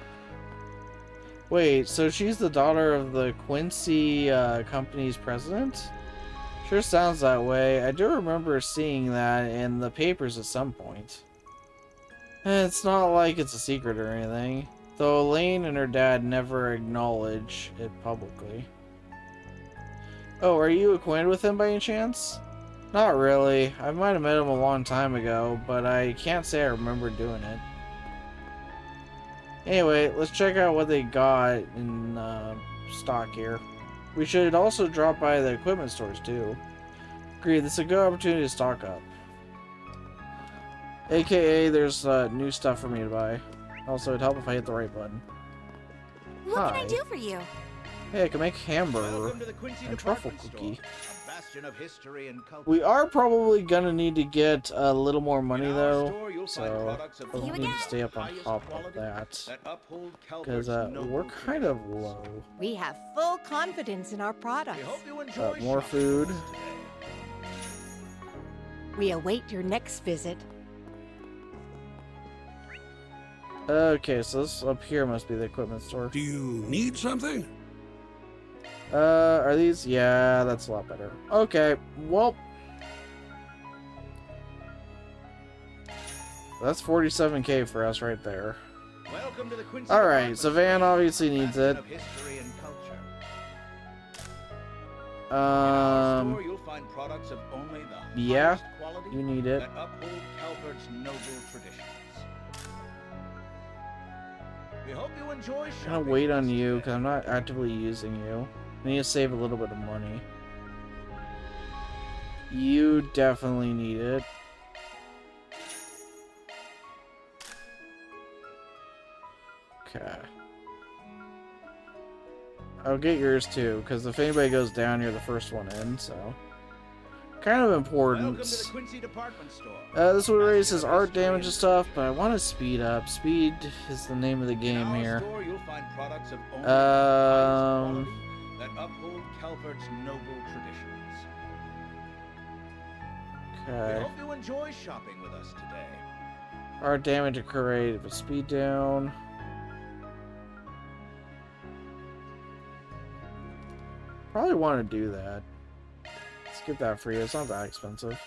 Wait, so she's the daughter of the Quincy company's president? Sure sounds that way. I do remember seeing that in the papers at some point. It's not like it's a secret or anything, though Elaine and her dad never acknowledge it publicly. Oh, are you acquainted with him by any chance? Not really. I might have met him a long time ago, but I can't say I remember doing it. Anyway, let's check out what they got in stock here. We should also drop by the equipment stores too. Agreed, this is a good opportunity to stock up. AKA, there's new stuff for me to buy. Also, it'd help if I hit the right button. What can I do for you? Hey, I can make hamburger and truffle cookie. We are probably gonna need to get a little more money though, so we'll need to stay up on top of that, because we're kind of low. We have full confidence in our products. More food. We await your next visit. Okay, so this up here must be the equipment store. Do you need something? Are these? Yeah, that's a lot better. Okay, well. That's 47K for us right there. Alright, so Van obviously needs it. Yeah, you need it. I'm gonna wait on you because I'm not actively using you. I need to save a little bit of money. You definitely need it. Okay. I'll get yours too, because if anybody goes down, you're the first one in, so. Kind of important. This would raise his art damage and stuff, but I want to speed up. Speed is the name of the game here. That uphold Calvert's noble traditions. Okay. We hope you enjoy shopping with us today. Art damage and creative, but speed down. Probably want to do that. Let's get that for you. It's not that expensive.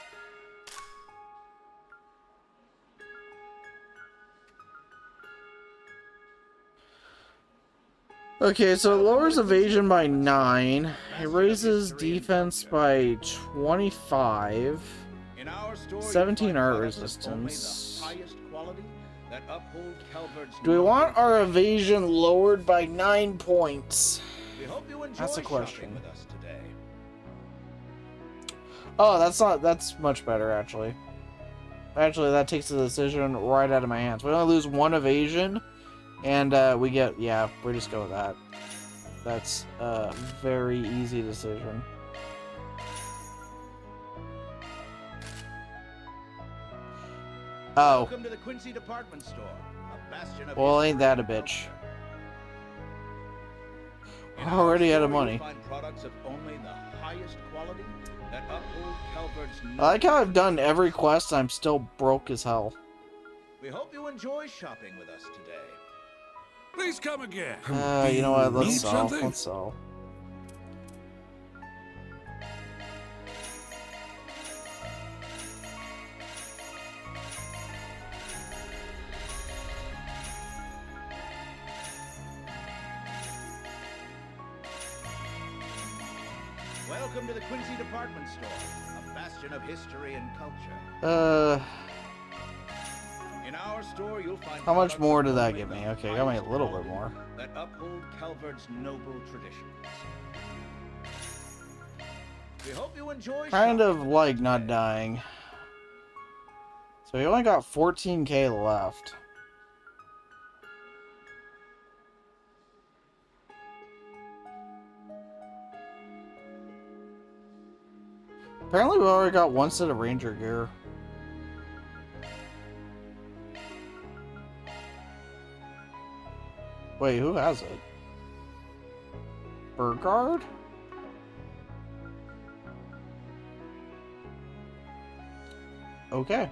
Okay, so it lowers evasion by 9. It raises defense by 25. 17 art resistance. Do we want our evasion lowered by 9 points? That's the question. Oh, that's much better, actually. Actually, that takes the decision right out of my hands. We only lose 1 evasion. And we get, yeah, we just go with that. That's a very easy decision. Oh. Welcome to the Quincy department store. A bastion of Well, ain't that a bitch? We're already out of money. Products of only the highest quality that uphold Calvert's I like how I've done every quest, I'm still broke as hell. We hope you enjoy shopping with us today. Please come again. You know what? Let's Need sell. something? Let's sell. Welcome to the Quincy Department Store, a bastion of history and culture. In our store, you'll find How much products more did that only give the me? Okay, got me a highest little bit quality more. that uphold Calvard's noble traditions. We hope you enjoy. Kind of like not dying. So we only got 14k left. Apparently we already got one set of ranger gear. Wait, who has it? Burgard? Okay.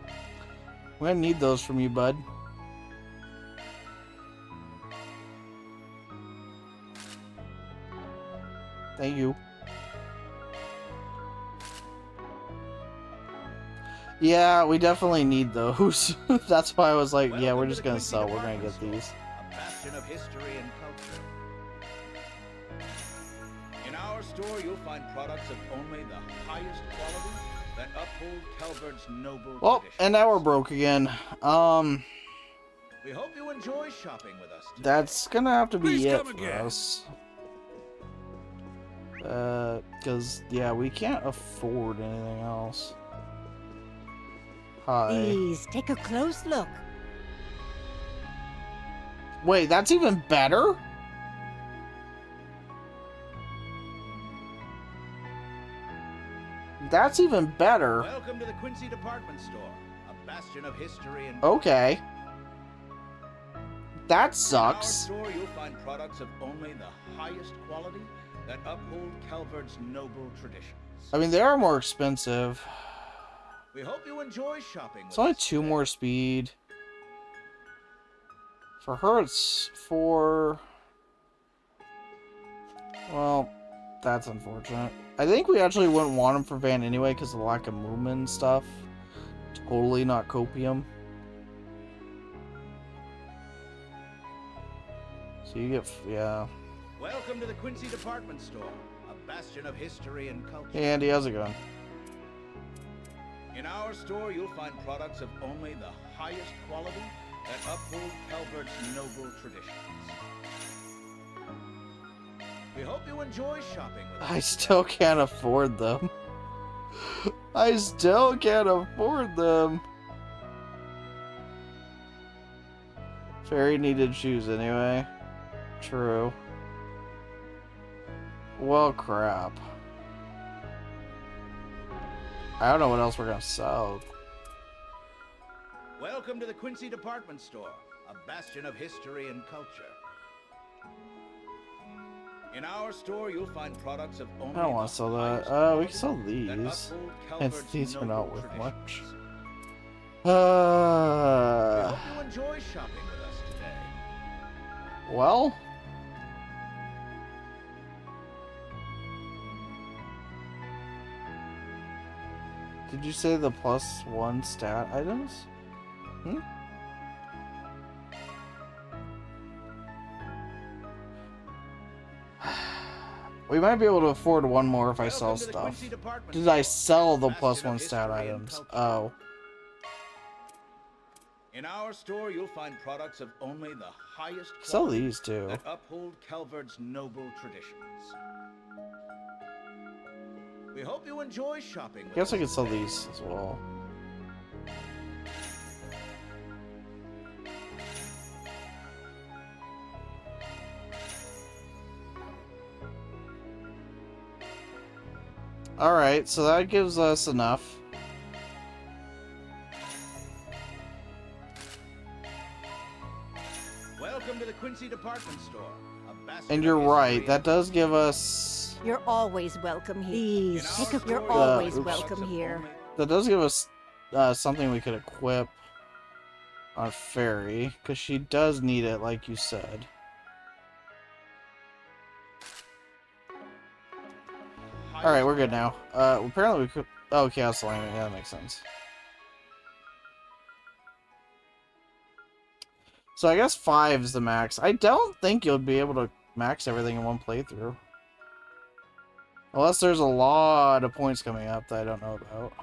I'm gonna need those from you, bud. Thank you. Yeah, we definitely need those. That's why I was like, yeah, we're just gonna sell. We're gonna get these. A bastion of history and culture. In our store, you'll find products of only the highest quality that uphold Calvard's noble Well, traditions. and now we're broke again. We hope you enjoy shopping with us today. That's gonna have to be Please it come for again. us. Because, yeah, we can't afford anything else. Hi. Please, take a close look. Wait, that's even better? That's even better. Welcome to the Quincy Department Store, a bastion of history and Okay. That In our sucks. store, you'll find products of only the highest quality that uphold Calvard's noble traditions. I mean, they are more expensive. We hope you enjoy shopping It's with only us 2 today. more speed. For her, it's 4. Well, that's unfortunate. I think we actually wouldn't want him for Van anyway because of the lack of movement and stuff. Totally not copium. So you get, yeah. Welcome to the Quincy Department Store, a bastion of history and culture. Hey Andy, how's it going? In our store, you'll find products of only the highest quality that uphold Calvert's noble traditions. We hope you enjoy shopping with us. I still can't afford them. I still can't afford them. Fairy needed shoes anyway. True. Well, crap. I don't know what else we're gonna sell. Welcome to the Quincy Department Store, a bastion of history and culture. In our store, you'll find products of only I don't want the to sell highest that. We quality can sell that these. uphold And Calvert's these are not noble worth much. traditions. We hope you enjoy shopping with us today. Well. Did you say the +1 stat items? Hmm? We might be able to afford one more if I sell stuff. Did I sell the +1 stat items? Oh. In our store, you'll find products of only the highest Sell quality these too. that uphold Calvert's noble traditions. We hope you enjoy shopping with Guess I us could sell today. these as well. Alright, so that gives us enough. Welcome to the Quincy Department Store. A bastion And of you're history right, and that does give us... You're always welcome here. Please, In our store, you're you'll always find welcome products of here. only- That does give us something we could equip on Fairy, because she does need it, like you said. Alright, we're good now. Apparently we could... Oh, Chaos Alignment, yeah, that makes sense. So I guess 5 is the max. I don't think you'll be able to max everything in one playthrough. Unless there's a lot of points coming up that I don't know about.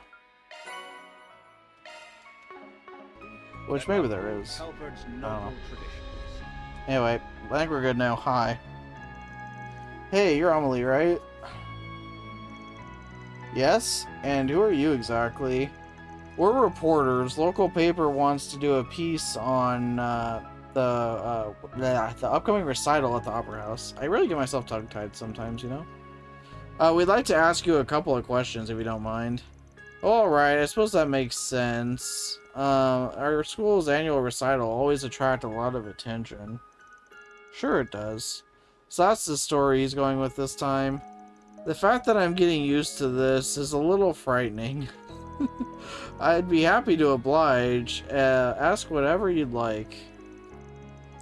Which maybe there is. I don't know. Anyway, I think we're good now. Hi. Hey, you're Amelie, right? Yes? And who are you exactly? We're reporters. Local paper wants to do a piece on the upcoming recital at the Opera House. I really get myself tongue-tied sometimes, you know? We'd like to ask you a couple of questions, if you don't mind. Alright, I suppose that makes sense. Our school's annual recital always attract a lot of attention. Sure it does. So that's the story he's going with this time. The fact that I'm getting used to this is a little frightening. I'd be happy to oblige. Ask whatever you'd like.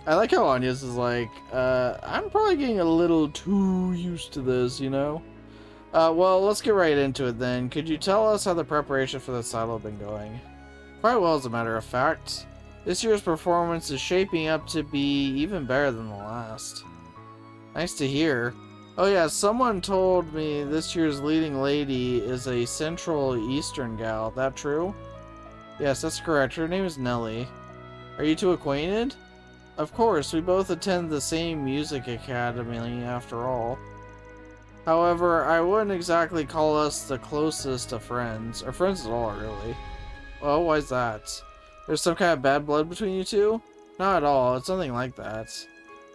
I like how Anya's is like, I'm probably getting a little too used to this, you know? Well, let's get right into it then. Could you tell us how the preparation for the recital have been going? Quite well, as a matter of fact. This year's performance is shaping up to be even better than the last. Nice to hear. Oh yeah, someone told me this year's leading lady is a Central Eastern gal. That true? Yes, that's correct. Her name is Nellie. Are you two acquainted? Of course, we both attend the same music academy after all. However, I wouldn't exactly call us the closest of friends, or friends at all, really. Well, why's that? There's some kind of bad blood between you two? Not at all, it's nothing like that.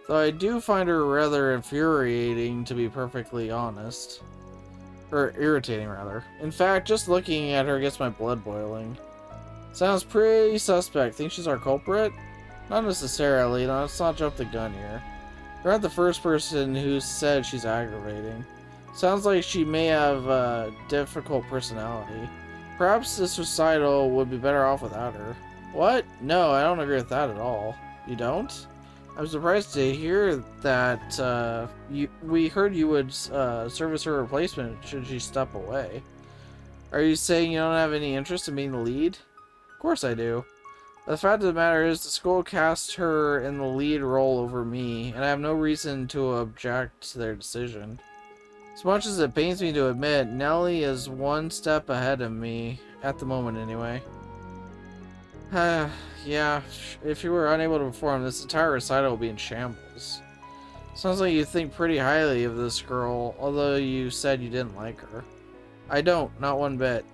Though I do find her rather infuriating, to be perfectly honest. Or irritating, rather. In fact, just looking at her gets my blood boiling. Sounds pretty suspect. Think she's our culprit? Not necessarily, let's not jump the gun here. You're not the first person who said she's aggravating. Sounds like she may have a difficult personality. Perhaps this recital would be better off without her. What? No, I don't agree with that at all. You don't? I'm surprised to hear that we heard you would serve as her replacement should she step away. Are you saying you don't have any interest in being the lead? Of course I do. The fact of the matter is the school cast her in the lead role over me, and I have no reason to object to their decision. As much as it pains me to admit, Nellie is one step ahead of me, at the moment anyway. Yeah, if you were unable to perform, this entire recital will be in shambles. Sounds like you think pretty highly of this girl, although you said you didn't like her. I don't, not one bit.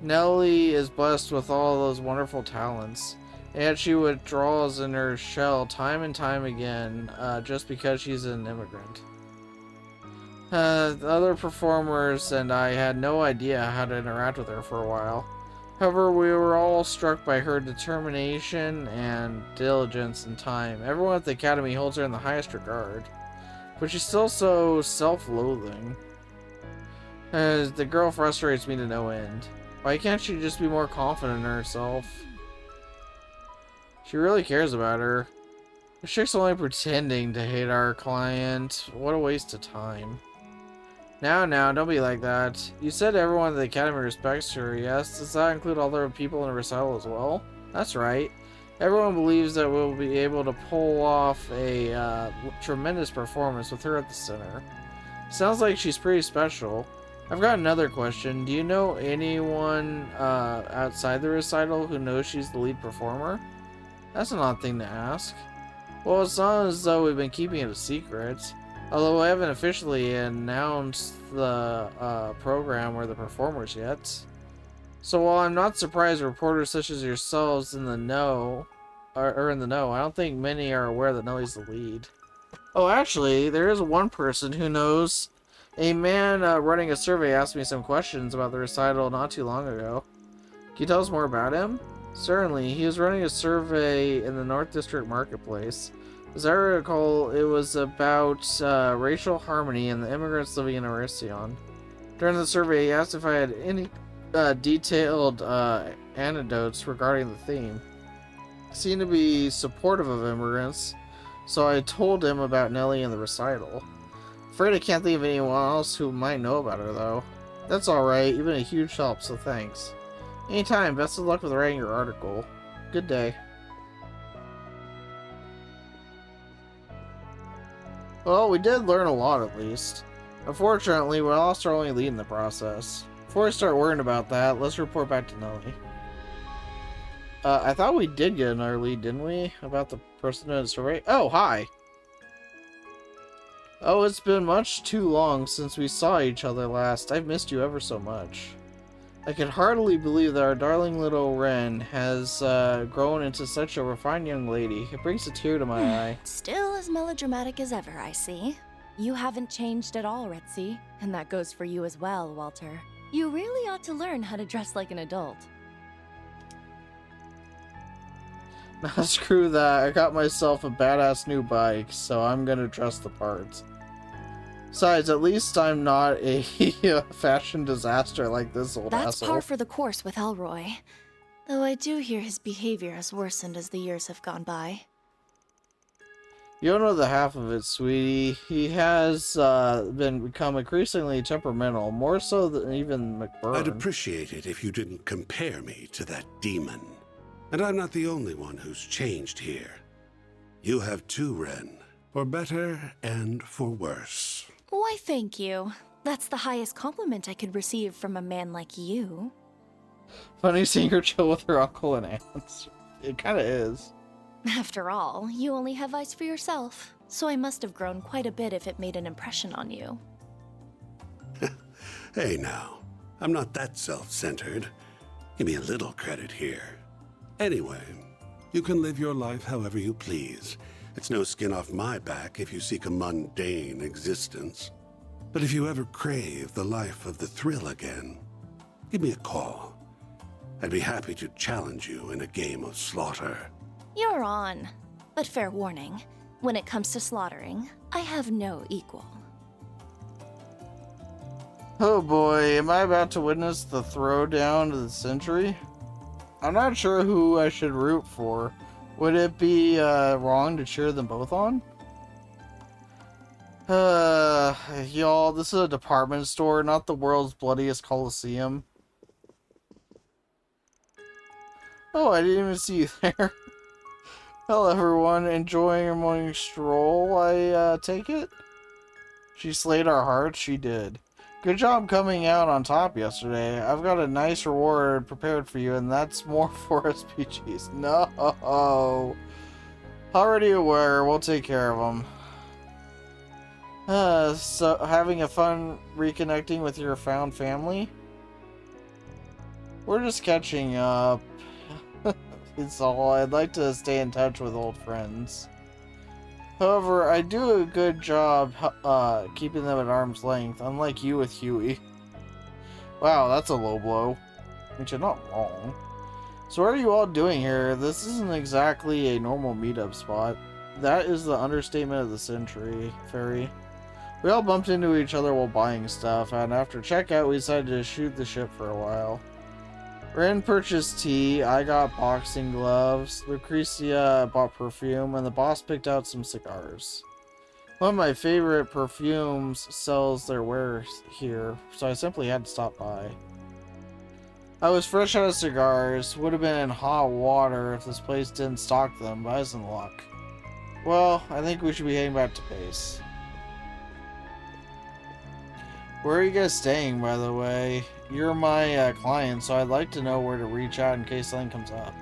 Nellie is blessed with all those wonderful talents, and yet she withdraws in her shell time and time again, just because she's an immigrant. The other performers and I had no idea how to interact with her for a while. However, we were all struck by her determination and diligence and time. Everyone at the academy holds her in the highest regard. But she's still so self-loathing. The girl frustrates me to no end. Why can't she just be more confident in herself? She really cares about her. The chick's only pretending to hate our client. What a waste of time. Now, don't be like that. You said everyone at the academy respects her, yes? Does that include all the people in the recital as well? That's right. Everyone believes that we'll be able to pull off a tremendous performance with her at the center. Sounds like she's pretty special. I've got another question. Do you know anyone outside the recital who knows she's the lead performer? That's an odd thing to ask. Well, it's not as though we've been keeping it a secret. Although I haven't officially announced the program or the performers yet. So while I'm not surprised reporters such as yourselves in the know, are in the know, I don't think many are aware that Nellie's the lead. Oh, actually, there is one person who knows. A man running a survey asked me some questions about the recital not too long ago. Can you tell us more about him? Certainly, he was running a survey in the North District Marketplace. As I recall, it was about racial harmony and the immigrants living in Erission. During the survey, he asked if I had any detailed anecdotes regarding the theme. He seemed to be supportive of immigrants, so I told him about Nellie and the recital. Afraid I can't think of anyone else who might know about her, though. That's alright, you've been a huge help, so thanks. Anytime, best of luck with writing your article. Good day. Well, we did learn a lot, at least. Unfortunately, we lost our only lead in the process. Before I start worrying about that, let's report back to Nelly. I thought we did get another lead, didn't we? About the person doing the survey? Oh, hi! Oh, it's been much too long since we saw each other last. I've missed you ever so much. I can hardly believe that our darling little Renne has grown into such a refined young lady. It brings a tear to my eye. Still as melodramatic as ever, I see. You haven't changed at all, Retzi. And that goes for you as well, Walter. You really ought to learn how to dress like an adult. Now screw that. I got myself a badass new bike, so I'm gonna dress the part. Besides, at least I'm not a fashion disaster like this old That's asshole. par for the course with Elroy. Though I do hear his behavior has worsened as the years have gone by. You don't know the half of it, sweetie. He has become increasingly temperamental, more so than even McBurn. I'd appreciate it if you didn't compare me to that demon. And I'm not the only one who's changed here. You have too, Renne. For better and for worse. Why, thank you. That's the highest compliment I could receive from a man like you. Funny seeing her chill with her uncle and aunts. It kind of is. After all, you only have eyes for yourself, so I must have grown quite a bit if it made an impression on you. Hey now, I'm not that self-centered. Give me a little credit here. Anyway, you can live your life however you please. It's no skin off my back if you seek a mundane existence. But if you ever crave the life of the thrill again, give me a call. I'd be happy to challenge you in a game of slaughter. You're on. But fair warning, when it comes to slaughtering, I have no equal. Oh boy, am I about to witness the throwdown of the century? I'm not sure who I should root for. Would it be wrong to cheer them both on? Y'all, this is a department store, not the world's bloodiest coliseum. Oh, I didn't even see you there. Hello everyone, enjoying your morning stroll, I take it? She slayed our hearts, she did. Good job coming out on top yesterday. I've got a nice reward prepared for you, and that's more for SPGs. No! Already aware, we'll take care of them. So, having a fun reconnecting with your found family? We're just catching up. It's all. I'd like to stay in touch with old friends. However, I do a good job keeping them at arm's length, unlike you with Huey. Wow, that's a low blow. Which you're not wrong. So what are you all doing here? This isn't exactly a normal meetup spot. That is the understatement of the century, Fairy. We all bumped into each other while buying stuff, and after checkout we decided to shoot the shit for a while. Renne purchased tea, I got boxing gloves, Lucretia bought perfume, and the boss picked out some cigars. One of my favorite perfumes sells their wares here, so I simply had to stop by. I was fresh out of cigars, would have been in hot water if this place didn't stock them, but I was in luck. Well, I think we should be heading back to base. Where are you guys staying, by the way? You're my client, so I'd like to know where to reach out in case something comes up.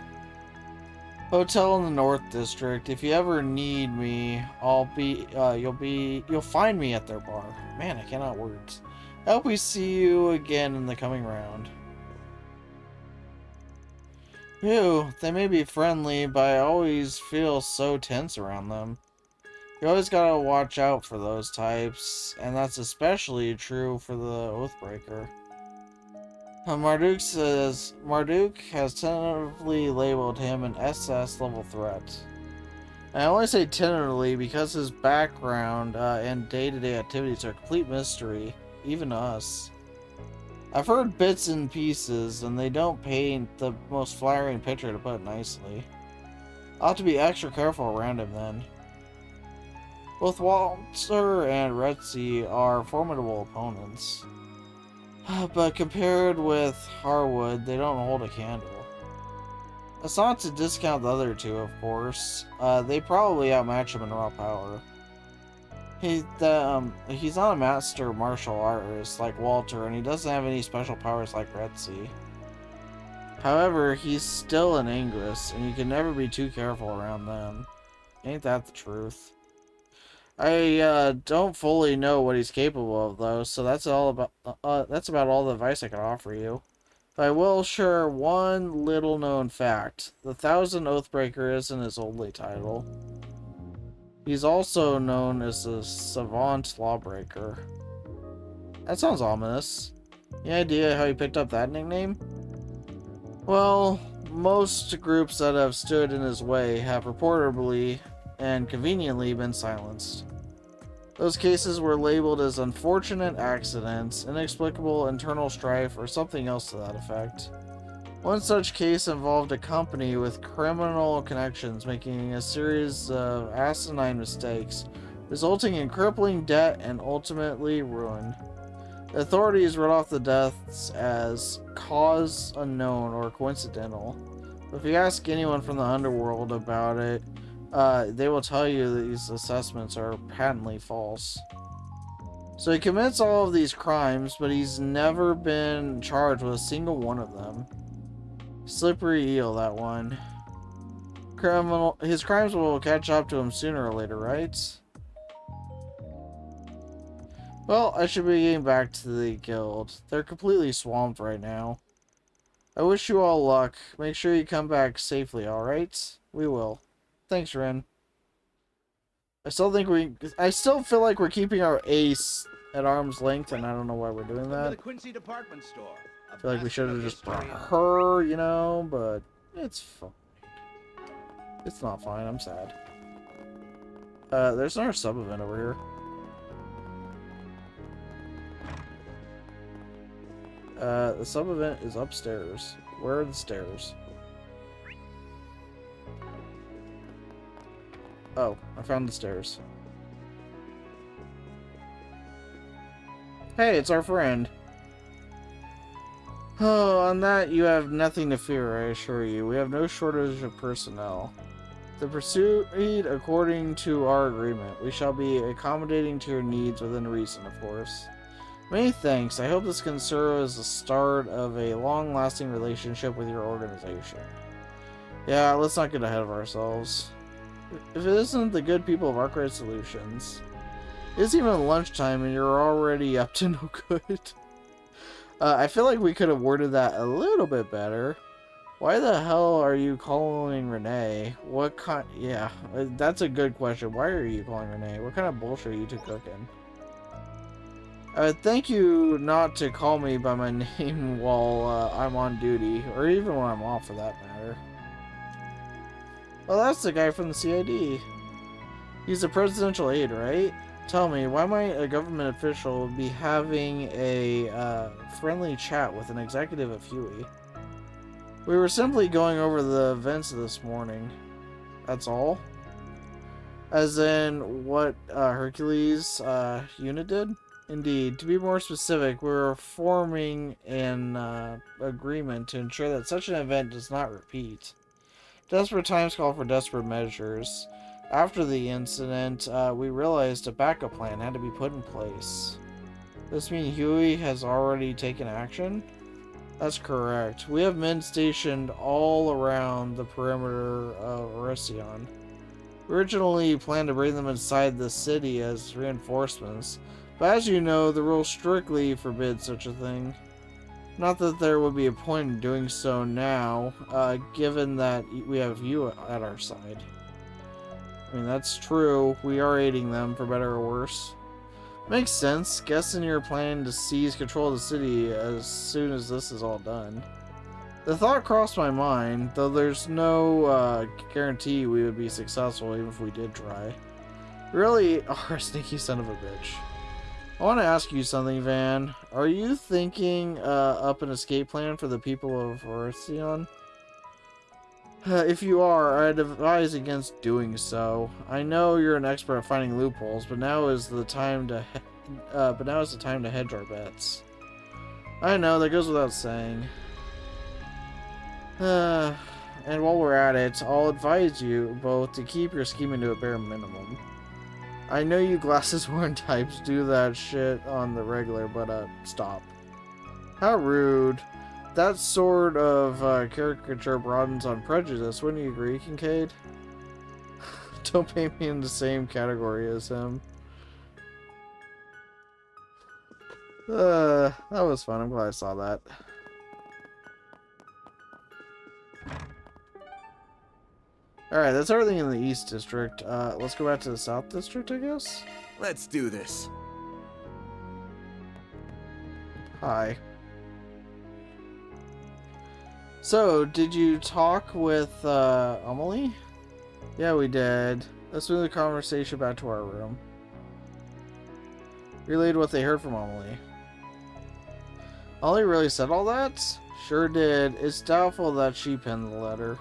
Hotel in the North District. If you ever need me, you'll find me at their bar. Man, I cannot words. I hope we see you again in the coming round. Ew, they may be friendly, but I always feel so tense around them. You always gotta watch out for those types, and that's especially true for the Oathbreaker. Marduk says Marduk has tentatively labeled him an SS level threat. I only say tentatively because his background and day-to-day activities are a complete mystery, even to us. I've heard bits and pieces, and they don't paint the most flattering picture, to put it nicely. I'll have to be extra careful around him then. Both Walter and Retzi are formidable opponents. But compared with Harwood, they don't hold a candle. That's not to discount the other two, of course. They probably outmatch him in raw power. He's not a master martial artist like Walter, and he doesn't have any special powers like Retzi. However, he's still an Ingress, and you can never be too careful around them. Ain't that the truth? I don't fully know what he's capable of, though, so that's about all the advice I can offer you. But I will share one little known fact. The Thousand Oathbreaker isn't his only title. He's also known as the Savant Lawbreaker. That sounds ominous. Any idea how he picked up that nickname? Well, most groups that have stood in his way have reportedly and conveniently been silenced. Those cases were labeled as unfortunate accidents, inexplicable internal strife, or something else to that effect. One such case involved a company with criminal connections making a series of asinine mistakes, resulting in crippling debt and ultimately ruin. The authorities wrote off the deaths as cause unknown or coincidental. But if you ask anyone from the underworld about it, they will tell you that these assessments are patently false. So he commits all of these crimes, but he's never been charged with a single one of them. Slippery eel, that one. His crimes will catch up to him sooner or later, right? Well, I should be getting back to the guild. They're completely swamped right now. I wish you all luck. Make sure you come back safely, alright? We will. Thanks, Renne. I still feel like we're keeping our ace at arm's length, and I don't know why we're doing that. The Quincy department store. I feel like we should have just brought her, you know, but it's fine. It's not fine, I'm sad. There's another sub-event over here. The sub-event is upstairs. Where are the stairs? Oh, I found the stairs. Hey, it's our friend. Oh, on that you have nothing to fear, I assure you. We have no shortage of personnel. To proceed according to our agreement, we shall be accommodating to your needs within reason, of course. Many thanks. I hope this can serve as the start of a long-lasting relationship with your organization. Yeah, let's not get ahead of ourselves. If it isn't the good people of Arkwright Solutions. It's even lunchtime and you're already up to no good. I feel like we could have worded that a little bit better. Why the hell are you calling Renne? What kind... Yeah, that's a good question. Why are you calling Renne? What kind of bullshit are you two cooking? Thank you not to call me by my name while I'm on duty, or even when I'm off for that matter. Well, that's the guy from the CID. He's a presidential aide, right? Tell me, why might a government official be having a friendly chat with an executive of Huey? We were simply going over the events of this morning. That's all? As in, what Hercules' unit did? Indeed. To be more specific, we're forming an agreement to ensure that such an event does not repeat. Desperate times call for desperate measures. After the incident, we realized a backup plan had to be put in place. This means Huey has already taken action? That's correct. We have men stationed all around the perimeter of Oresion. We originally planned to bring them inside the city as reinforcements, but as you know, the rules strictly forbid such a thing. Not that there would be a point in doing so now, given that we have you at our side. I mean, that's true. We are aiding them, for better or worse. Makes sense. Guessing you're planning to seize control of the city as soon as this is all done. The thought crossed my mind, though there's no guarantee we would be successful even if we did try. You really are a sneaky son of a bitch. I want to ask you something, Van. Are you thinking up an escape plan for the people of Oresion? If you are, I'd advise against doing so. I know you're an expert at finding loopholes, but now is the time to hedge our bets. I know that goes without saying. And while we're at it, I'll advise you both to keep your scheming to a bare minimum. I know you glasses-wearing types do that shit on the regular, but, stop. How rude. That sort of, caricature broadens on prejudice, wouldn't you agree, Kincaid? Don't paint me in the same category as him. That was fun. I'm glad I saw that. Alright, that's everything in the East District. Let's go back to the South District, I guess? Let's do this. Hi. So, did you talk with, Amelie? Yeah, we did. Let's move the conversation back to our room. Relayed what they heard from Amelie. Amelie really said all that? Sure did. It's doubtful that she penned the letter.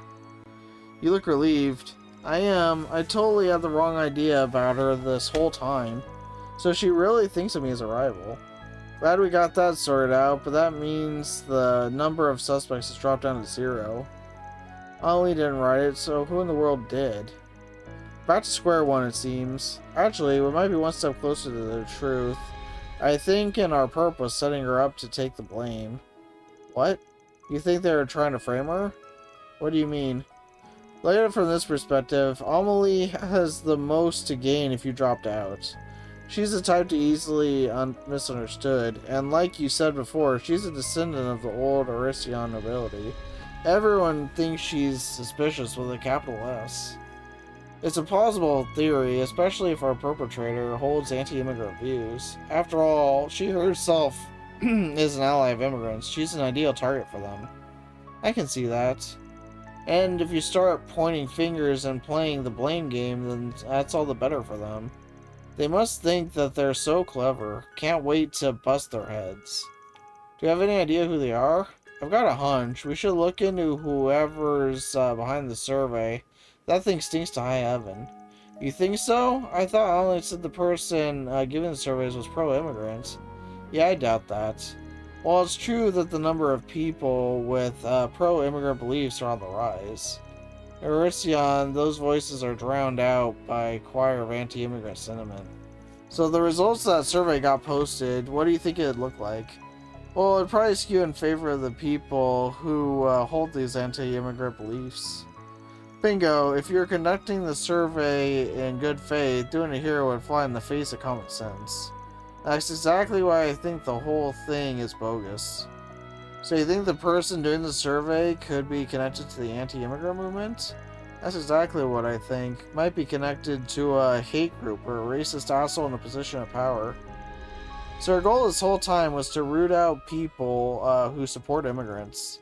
You look relieved. I am. I totally had the wrong idea about her this whole time. So she really thinks of me as a rival. Glad we got that sorted out, but that means the number of suspects has dropped down to 0. Amelie didn't write it, so who in the world did? Back to square one, it seems. Actually, we might be one step closer to the truth. I think in our purpose, setting her up to take the blame. What? You think they were trying to frame her? What do you mean? Look at it from this perspective. Amelie has the most to gain if you dropped out. She's the type to easily misunderstood, and like you said before, she's a descendant of the old Arisian nobility. Everyone thinks she's suspicious with a capital S. It's a plausible theory, especially if our perpetrator holds anti-immigrant views. After all, she herself is an ally of immigrants. She's an ideal target for them. I can see that. And if you start pointing fingers and playing the blame game, then that's all the better for them. They must think that they're so clever. Can't wait to bust their heads. Do you have any idea who they are? I've got a hunch. We should look into whoever's behind the survey. That thing stinks to high heaven. You think so? I thought I only said the person giving the surveys was pro-immigrant. Yeah, I doubt that. Well, it's true that the number of people with pro-immigrant beliefs are on the rise. In Arisian, those voices are drowned out by a choir of anti-immigrant sentiment. So the results of that survey got posted. What do you think it'd look like? Well, it'd probably skew in favor of the people who hold these anti-immigrant beliefs. Bingo, if you're conducting the survey in good faith, doing it here would fly in the face of common sense. That's exactly why I think the whole thing is bogus. So you think the person doing the survey could be connected to the anti-immigrant movement? That's exactly what I think. Might be connected to a hate group or a racist asshole in a position of power. So our goal this whole time was to root out people who support immigrants.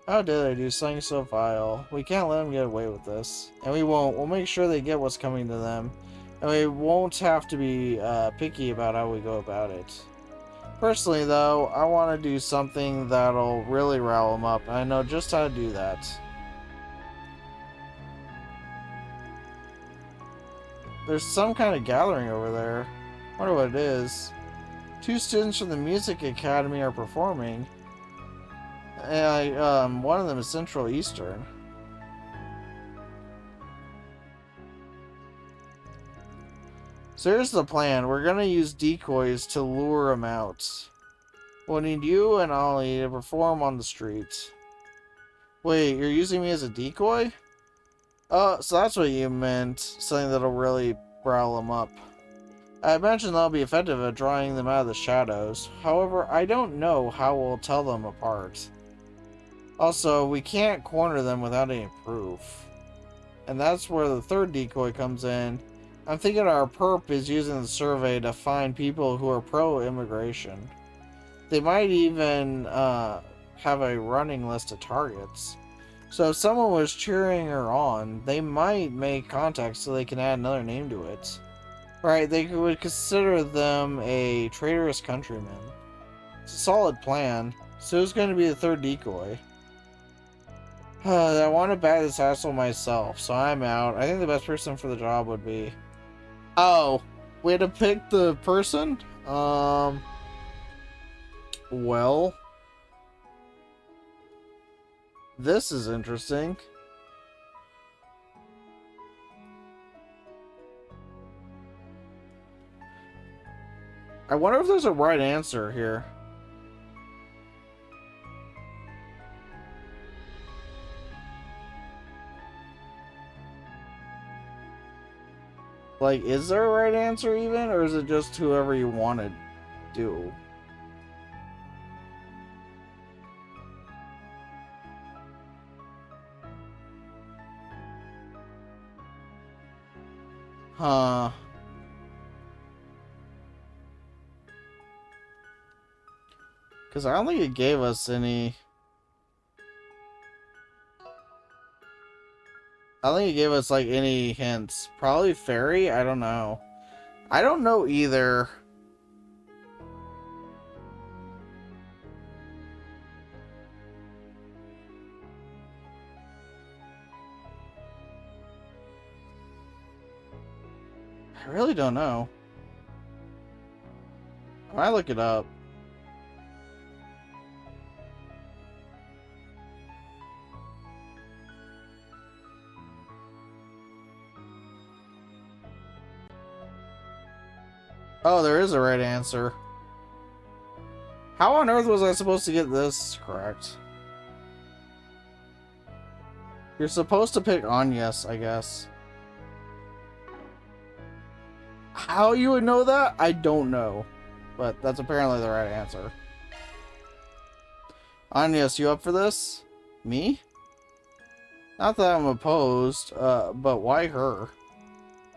How dare they do something so vile? We can't let them get away with this. And we won't. We'll make sure they get what's coming to them. And we won't have to be picky about how we go about it. Personally, though, I want to do something that'll really rile them up. I know just how to do that. There's some kind of gathering over there. Wonder what it is. 2 students from the Music Academy are performing. And one of them is Central Eastern. So here's the plan. We're gonna use decoys to lure them out. We'll need you and Ollie to perform on the street. Wait, you're using me as a decoy? Oh, so that's what you meant. Something that'll really rile them up. I imagine that'll be effective at drawing them out of the shadows. However, I don't know how we'll tell them apart. Also, we can't corner them without any proof. And that's where the third decoy comes in. I'm thinking our perp is using the survey to find people who are pro-immigration. They might even have a running list of targets. So if someone was cheering her on, they might make contact so they can add another name to it. Right, they would consider them a traitorous countryman. It's a solid plan. So who's going to be the third decoy? I want to bag this asshole myself, so I'm out. I think the best person for the job would be... Oh, we had to pick the person? Well... This is interesting. I wonder if there's a right answer here. Like, is there a right answer even, or is it just whoever you want to do? Huh. Because I don't think it gave us any... I don't think it gave us, like, any hints. Probably fairy? I don't know. I don't know either. I really don't know. I might look it up. Oh, there is a right answer. How on earth was I supposed to get this correct? You're supposed to pick Agnes, I guess. How you would know that? I don't know. But that's apparently the right answer. Agnes, you up for this? Me? Not that I'm opposed, but why her?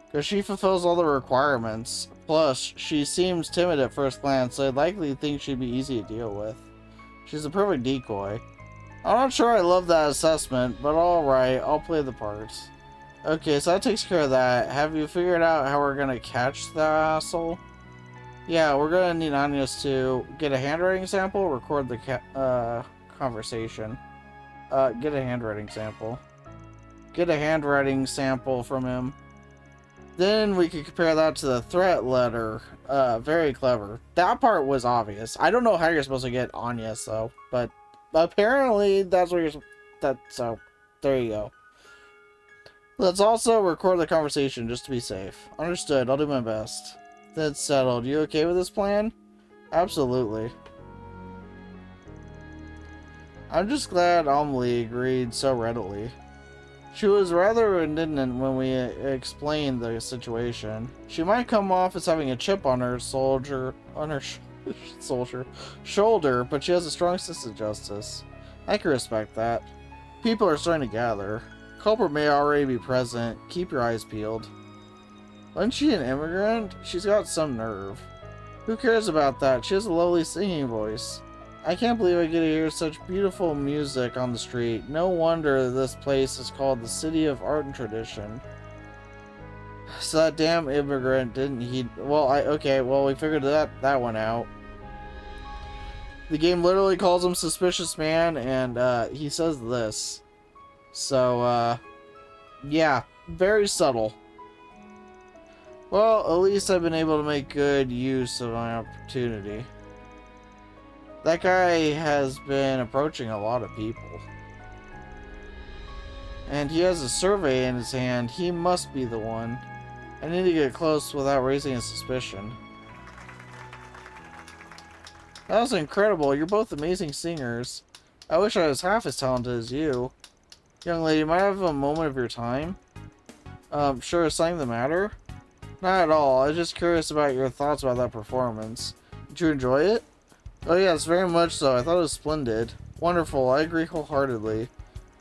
Because she fulfills all the requirements. Plus, she seems timid at first glance, so I'd likely think she'd be easy to deal with. She's a perfect decoy. I'm not sure I love that assessment, but alright, I'll play the part. Okay, so that takes care of that. Have you figured out how we're gonna catch the asshole? Yeah, we're gonna need Agnes to get a handwriting sample, record the conversation. Get a handwriting sample. Get a handwriting sample from him. Then we could compare that to the threat letter. Very clever. That part was obvious. I don't know how you're supposed to get Agnes though, but apparently that's what so there you go. Let's also record the conversation just to be safe. Understood. I'll do my best. That's settled. You okay with this plan? Absolutely. I'm just glad Amelie agreed so readily. She was rather indignant when we explained the situation. She might come off as having a chip on her shoulder, but she has a strong sense of justice. I can respect that. People are starting to gather. Culprit may already be present. Keep your eyes peeled. Wasn't she an immigrant? She's got some nerve. Who cares about that? She has a lovely singing voice. I can't believe I get to hear such beautiful music on the street. No wonder this place is called the City of Art and Tradition. So that damn immigrant didn't heed... Well, okay, well, we figured that one out. The game literally calls him Suspicious Man, and he says this. So, yeah, very subtle. Well, at least I've been able to make good use of my opportunity. That guy has been approaching a lot of people. And he has a survey in his hand. He must be the one. I need to get close without raising a suspicion. That was incredible. You're both amazing singers. I wish I was half as talented as you. Young lady, might I have a moment of your time? Sure, is something the matter? Not at all. I was just curious about your thoughts about that performance. Did you enjoy it? Oh yes, very much so. I thought it was splendid. Wonderful, I agree wholeheartedly.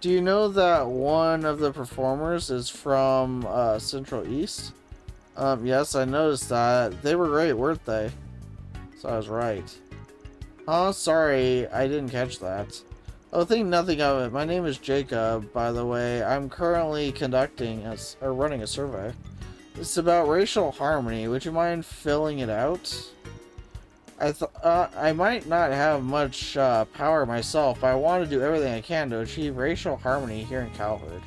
Do you know that one of the performers is from Central East? Yes, I noticed that. They were great, weren't they? So I was right. Oh, sorry, I didn't catch that. Oh, think nothing of it. My name is Jacob, by the way. I'm currently running a survey. It's about racial harmony. Would you mind filling it out? I might not have much power myself, but I want to do everything I can to achieve racial harmony here in Calvert.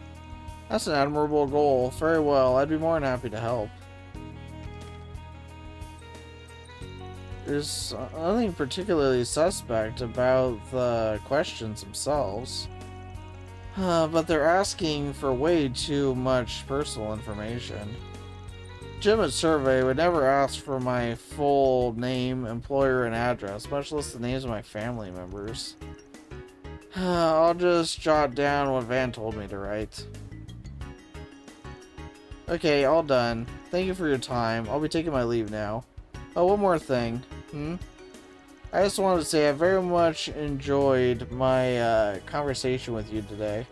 That's an admirable goal. Very well, I'd be more than happy to help. There's nothing particularly suspect about the questions themselves. But they're asking for way too much personal information. legitimate survey would never ask for my full name, employer, and address, much less the names of my family members. I'll just jot down what Van told me to write. Okay, all done. Thank you for your time. I'll be taking my leave now. Oh, one more thing. I just wanted to say I very much enjoyed my conversation with you today.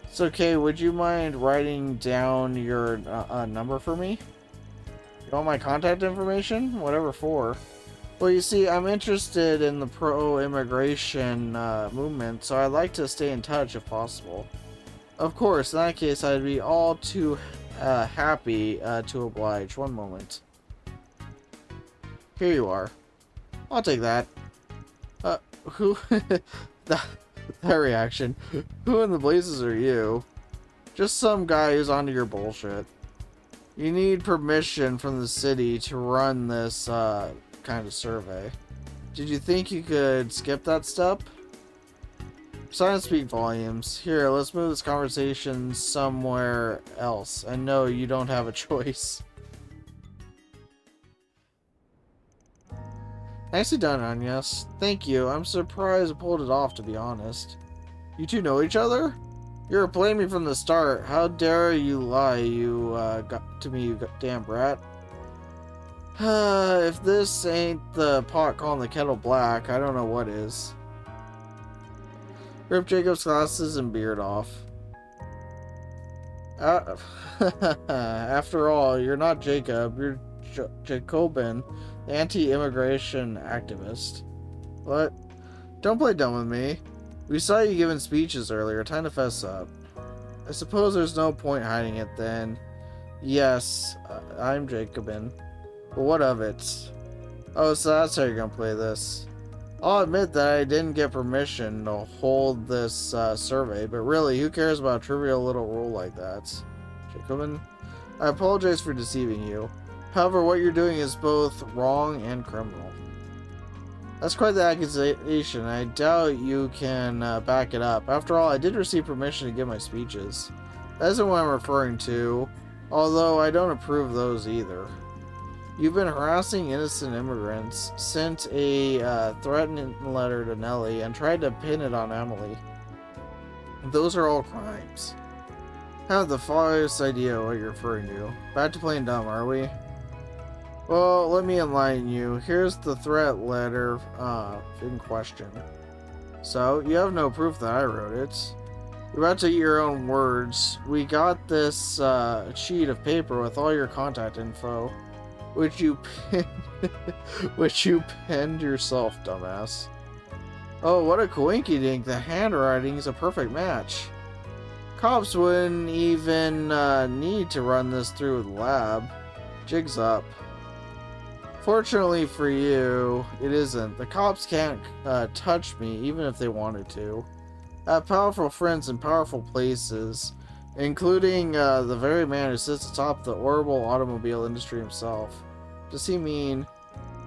It's okay, would you mind writing down your number for me? You want my contact information? Whatever for. Well, you see, I'm interested in the pro-immigration movement, so I'd like to stay in touch if possible. Of course, in that case, I'd be all too happy to oblige. One moment. Here you are. I'll take that. Who? that reaction. Who in the blazes are you? Just some guy who's onto your bullshit. You need permission from the city to run this kind of survey. Did you think you could skip that step? Signs speak volumes. Here, let's move this conversation somewhere else. And no, you don't have a choice. Nicely done, Agnes. Thank you. I'm surprised I pulled it off, to be honest. You two know each other? You were playing me from the start. How dare you lie, you got to me, you damn brat. If this ain't the pot calling the kettle black, I don't know what is. Rip Jacob's glasses and beard off. After all, you're not Jacob, you're Jacobin, the anti-immigration activist. What? Don't play dumb with me. We saw you giving speeches earlier, time to fess up. I suppose there's no point hiding it then. Yes, I'm Jacobin. But what of it? Oh, so that's how you're gonna play this. I'll admit that I didn't get permission to hold this survey, but really, who cares about a trivial little rule like that? Jacobin, I apologize for deceiving you. However, what you're doing is both wrong and criminal. That's quite the accusation. I doubt you can back it up. After all, I did receive permission to give my speeches. That isn't what I'm referring to, although I don't approve those either. You've been harassing innocent immigrants, sent a threatening letter to Nellie, and tried to pin it on Emily. Those are all crimes. I have the foggiest idea what you're referring to. Back to playing dumb, are we? Well, let me enlighten you. Here's the threat letter in question. So, you have no proof that I wrote it. You're about to eat your own words. We got this sheet of paper with all your contact info, which you penned yourself, dumbass. Oh, what a coinkydink. The handwriting's a perfect match. Cops wouldn't even need to run this through the lab. Jig's up. Fortunately for you, it isn't. The cops can't touch me, even if they wanted to. I have powerful friends in powerful places, including the very man who sits atop the horrible automobile industry himself. Does he mean?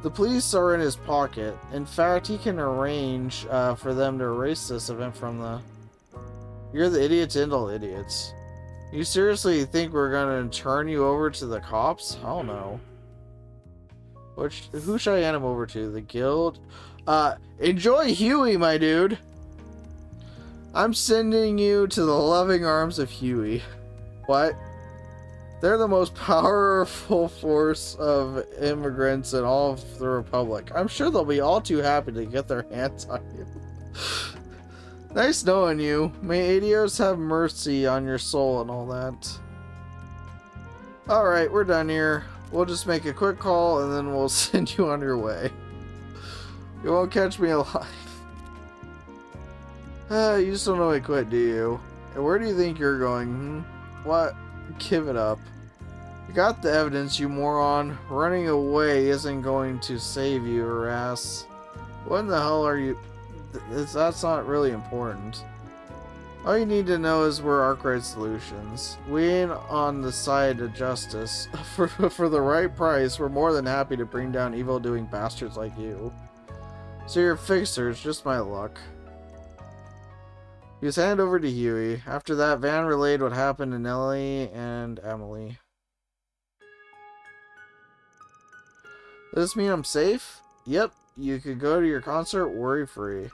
The police are in his pocket. In fact, he can arrange for them to erase this event from the... You're the idiot to end all idiots. You seriously think we're gonna turn you over to the cops? Hell no. Who should I hand him over to? The guild? Enjoy Huey, my dude! I'm sending you to the loving arms of Huey. What? They're the most powerful force of immigrants in all of the Republic. I'm sure they'll be all too happy to get their hands on you. Nice knowing you. May Adios have mercy on your soul and all that. Alright, we're done here. We'll just make a quick call and then we'll send you on your way. You won't catch me alive. You just don't know I quit, do you? And where do you think you're going? What? Give it up. You got the evidence, you moron. Running away isn't going to save you, or ass. What in the hell are you... That's not really important. All you need to know is we're Arkwright Solutions. We ain't on the side of justice. For the right price, we're more than happy to bring down evil-doing bastards like you. So you're fixers, just my luck. He was handed over to Huey. After that, Van relayed what happened to Nellie and Emily. Does this mean I'm safe? Yep, you could go to your concert worry-free.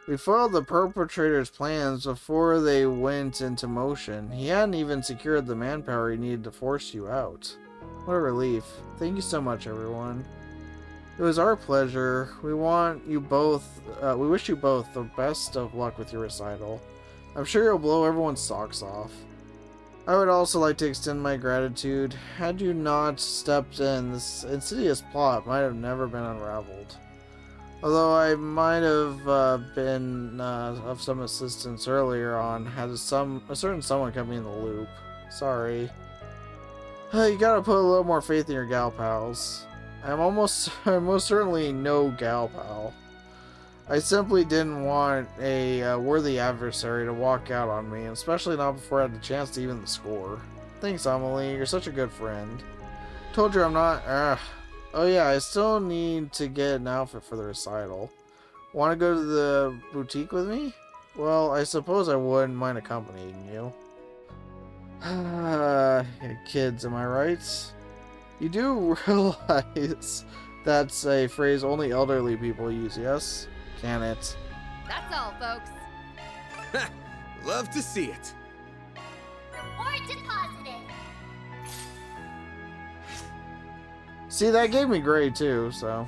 We foiled the perpetrator's plans before they went into motion. He hadn't even secured the manpower he needed to force you out. What a relief. Thank you so much, everyone. It was our pleasure. We wish you both the best of luck with your recital. I'm sure you'll blow everyone's socks off. I would also like to extend my gratitude. Had you not stepped in, this insidious plot might have never been unraveled. Although I might have been of some assistance earlier on, had a certain someone kept me in the loop. Sorry. You gotta put a little more faith in your gal pals. I'm most certainly no gal pal. I simply didn't want a worthy adversary to walk out on me, especially not before I had the chance to even the score. Thanks, Amelie. You're such a good friend. Told you I'm not. Oh yeah, I still need to get an outfit for the recital. Want to go to the boutique with me? Well, I suppose I wouldn't mind accompanying you. Kids, am I right? You do realize that's a phrase only elderly people use, yes? Can it? That's all, folks. Love to see it. Reward deposited. See, that gave me grade too, so.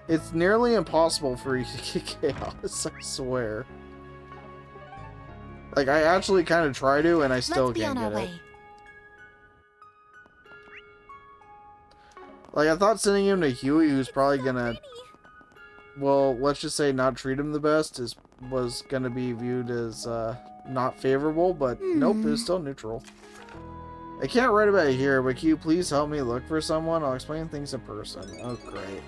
It's nearly impossible for you to get chaos, I swear. Like, I actually kind of try to, and I still can't get it. Like, I thought sending him to Huey, who's probably gonna, well, let's just say not treat him the best, was gonna be viewed as not favorable, but nope, it was still neutral. I can't write about it here, but can you please help me look for someone? I'll explain things in person. Oh, great.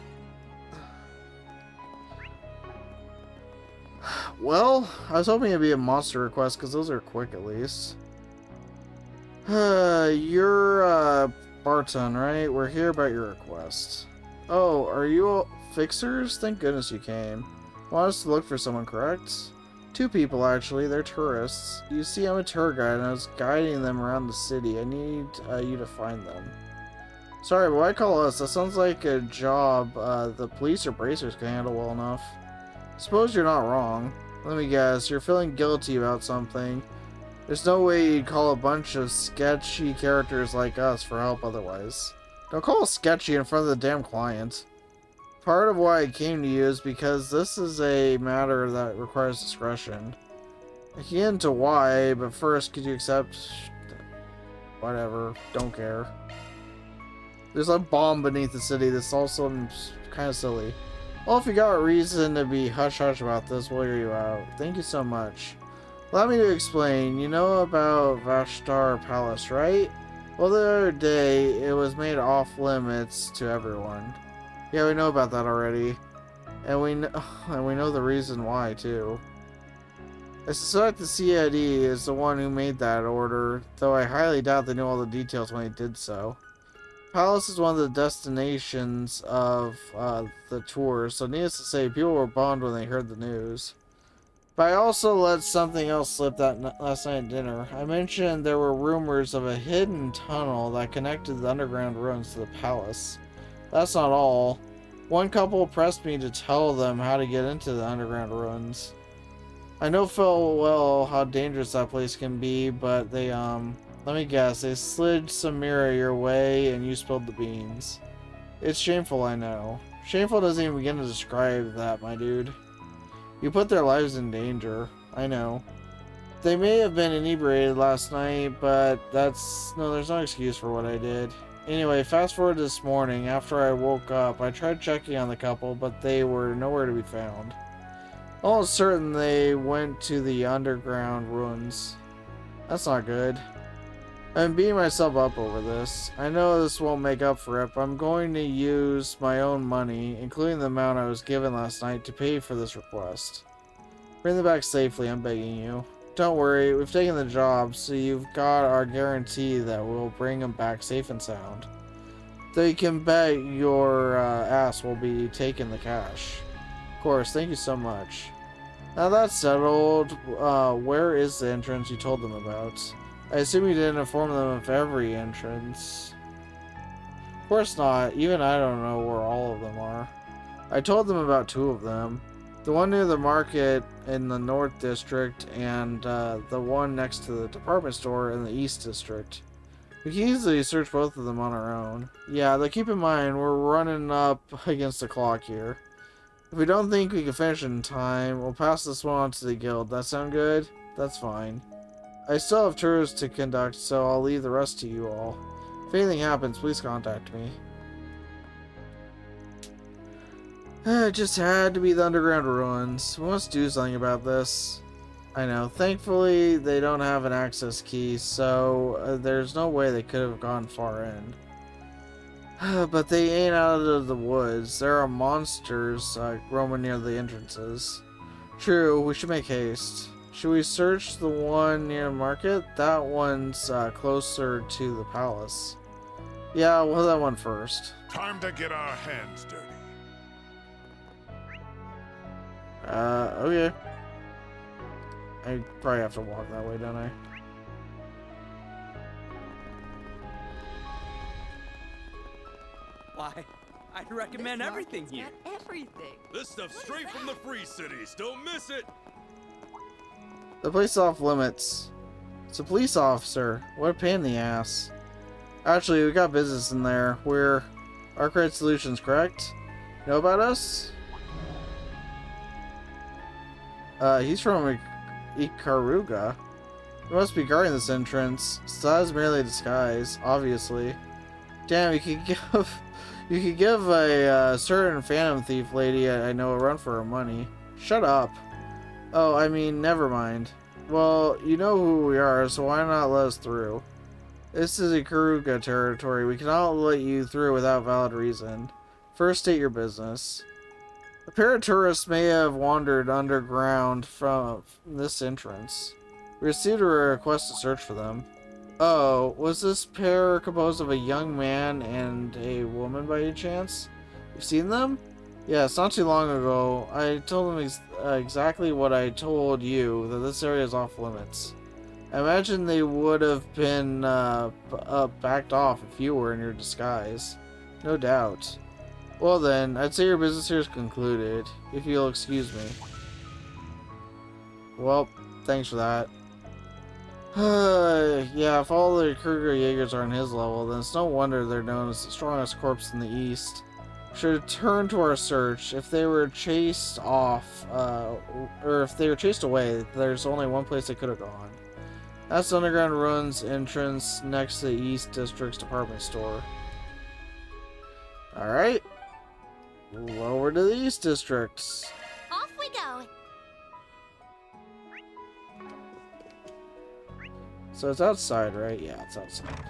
Well, I was hoping it'd be a monster request, because those are quick at least. You're, Barton, right? We're here about your request. Oh, are you all fixers? Thank goodness you came. Want us to look for someone, correct? 2 people, actually. They're tourists. You see, I'm a tour guide, and I was guiding them around the city. I need you to find them. Sorry, but why call us? That sounds like a job the police or bracers can handle well enough. Suppose you're not wrong. Let me guess, you're feeling guilty about something. There's no way you'd call a bunch of sketchy characters like us for help otherwise. Don't call us sketchy in front of the damn client. Part of why I came to you is because this is a matter that requires discretion. I can get into why, but first, could you accept... Whatever, don't care. There's a bomb beneath the city. This also kind of silly. Well, if you got a reason to be hush-hush about this, we'll hear you out. Thank you so much. Allow me to explain. You know about Vashtar Palace, right? Well, the other day, it was made off-limits to everyone. Yeah, we know about that already. And we know the reason why, too. I suspect the CID is the one who made that order, though I highly doubt they knew all the details when they did so. Palace is one of the destinations of the tour, so needless to say, people were bummed when they heard the news. But I also let something else slip that last night at dinner. I mentioned there were rumors of a hidden tunnel that connected the underground ruins to the palace. That's not all. One couple pressed me to tell them how to get into the underground ruins. I know full well how dangerous that place can be, but they, let me guess, they slid some mirror your way and you spilled the beans. It's shameful, I know. Shameful doesn't even begin to describe that, my dude. You put their lives in danger. I know. They may have been inebriated last night, but there's no excuse for what I did. Anyway, fast forward to this morning. After I woke up, I tried checking on the couple, but they were nowhere to be found. Almost certain they went to the underground ruins. That's not good. I'm beating myself up over this. I know this won't make up for it, but I'm going to use my own money, including the amount I was given last night, to pay for this request. Bring them back safely, I'm begging you. Don't worry, we've taken the job, so you've got our guarantee that we'll bring them back safe and sound. Though you can bet your ass will be taking the cash. Of course, thank you so much. Now that's settled, where is the entrance you told them about? I assume you didn't inform them of every entrance. Of course not. Even I don't know where all of them are. I told them about 2 of them. The one near the market in the North District and the one next to the department store in the East District. We can easily search both of them on our own. Yeah, though keep in mind, we're running up against the clock here. If we don't think we can finish in time, we'll pass this one on to the guild. That sound good? That's fine. I still have tours to conduct, so I'll leave the rest to you all. If anything happens, please contact me. It just had to be the underground ruins. We must do something about this. I know. Thankfully, they don't have an access key, so there's no way they could have gone far in. But they ain't out of the woods. There are monsters roaming near the entrances. True, we should make haste. Should we search the one near market? That one's closer to the palace. Yeah, we'll that one first. Time to get our hands dirty. Okay. I probably have to walk that way, don't I? Why, I'd recommend everything here. Everything. This stuff's straight from the free cities. Don't miss it. The place off limits. It's a police officer. What a pain in the ass. Actually, we got business in there. We're Arkwright Solutions, correct? Know about us? He's from Ikaruga. We must be guarding this entrance. So that is merely a disguise, obviously. Damn, you could give a certain Phantom Thief lady I know a run for her money. Shut up. Oh, I mean, never mind. Well, you know who we are, so why not let us through? This is Ikaruga territory. We cannot let you through without valid reason. First, state your business. A pair of tourists may have wandered underground from this entrance. We received a request to search for them. Oh, was this pair composed of a young man and a woman by any chance? You've seen them? Yes, not too long ago. I told them exactly what I told you, that this area is off limits. I imagine they would have been backed off if you were in your disguise. No doubt. Well then, I'd say your business here is concluded, if you'll excuse me. Well, thanks for that. Yeah, if all the Kruger Jaegers are on his level, then it's no wonder they're known as the strongest corps in the East. Should return to our search. If they were chased off, or if they were chased away, there's only one place they could have gone. That's the underground ruins entrance next to the East District's department store. Alright. Over to the East Districts. Off we go. So it's outside, right? Yeah, it's outside.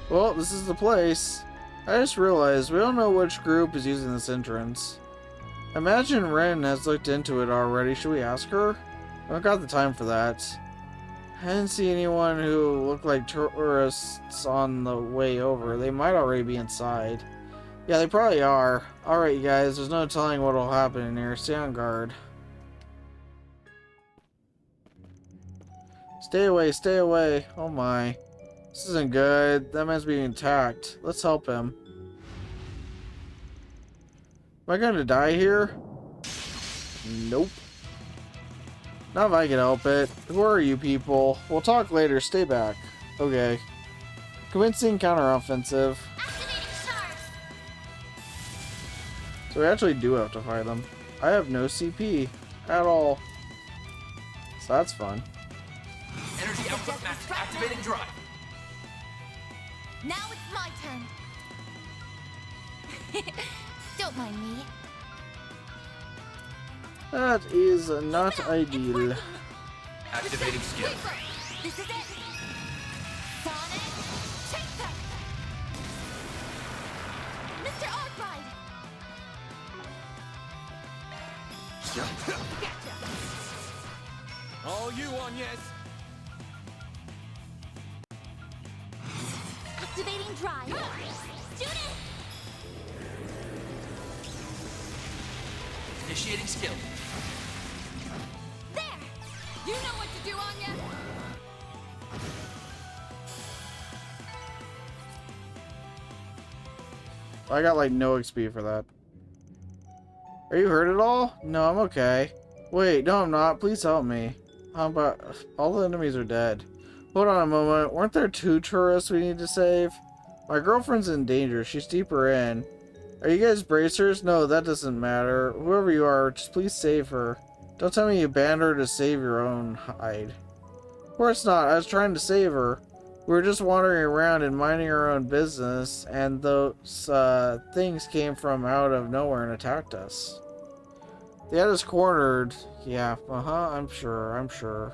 Well, this is the place. I just realized we don't know which group is using this entrance. Imagine Renne has looked into it already. Should we ask her? I don't got the time for that. I didn't see anyone who looked like tourists on the way over. They might already be inside. Yeah, they probably are. Alright, you guys, there's no telling what will happen in here. Stay on guard. Stay away, stay away. Oh my. This isn't good. That man's being attacked. Let's help him. Am I gonna die here? Nope. Not if I can help it. Who are you people? We'll talk later. Stay back. Okay. Convincing counteroffensive. So we actually do have to fight them. I have no CP at all. So that's fun. Energy output max. Activating drive. Now it's my turn. Don't mind me. That is not ideal. Activating skill. This is it. Sonic, take them. Mr. Arkwright. All you on, yes. Activating drive. Shoot it. Initiating skill. There. You know what to do, Anya. I got like no XP for that. Are you hurt at all? No, I'm okay. Wait, no I'm not. Please help me. How about... all the enemies are dead. Hold on a moment. Weren't there 2 tourists we need to save? My girlfriend's in danger. She's deeper in. Are you guys bracers? No, that doesn't matter. Whoever you are, just please save her. Don't tell me you banned her to save your own hide. Of course not. I was trying to save her. We were just wandering around and minding our own business, and those things came from out of nowhere and attacked us. They had us cornered. Yeah, I'm sure.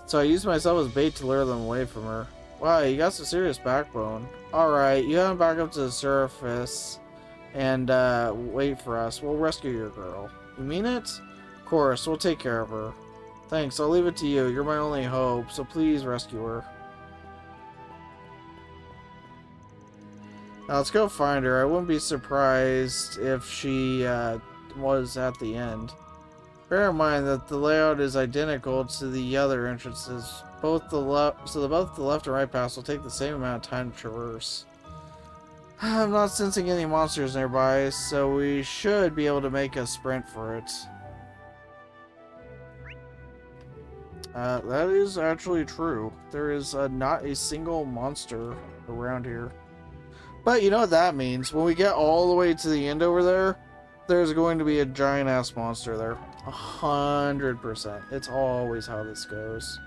So I used myself as bait to lure them away from her. Wow, you got some serious backbone. Alright, you head back up to the surface and wait for us. We'll rescue your girl. You mean it? Of course, we'll take care of her. Thanks, I'll leave it to you. You're my only hope, so please rescue her. Now let's go find her. I wouldn't be surprised if she was at the end. Bear in mind that the layout is identical to the other entrances. Both the left and right paths will take the same amount of time to traverse. I'm not sensing any monsters nearby, so we should be able to make a sprint for it. That is actually true. There is not a single monster around here. But you know what that means. When we get all the way to the end over there, there's going to be a giant-ass monster there. 100%. It's always how this goes.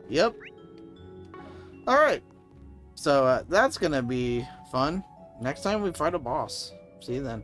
Yep. Alright. So, that's gonna be fun. Next time we fight a boss. See you then.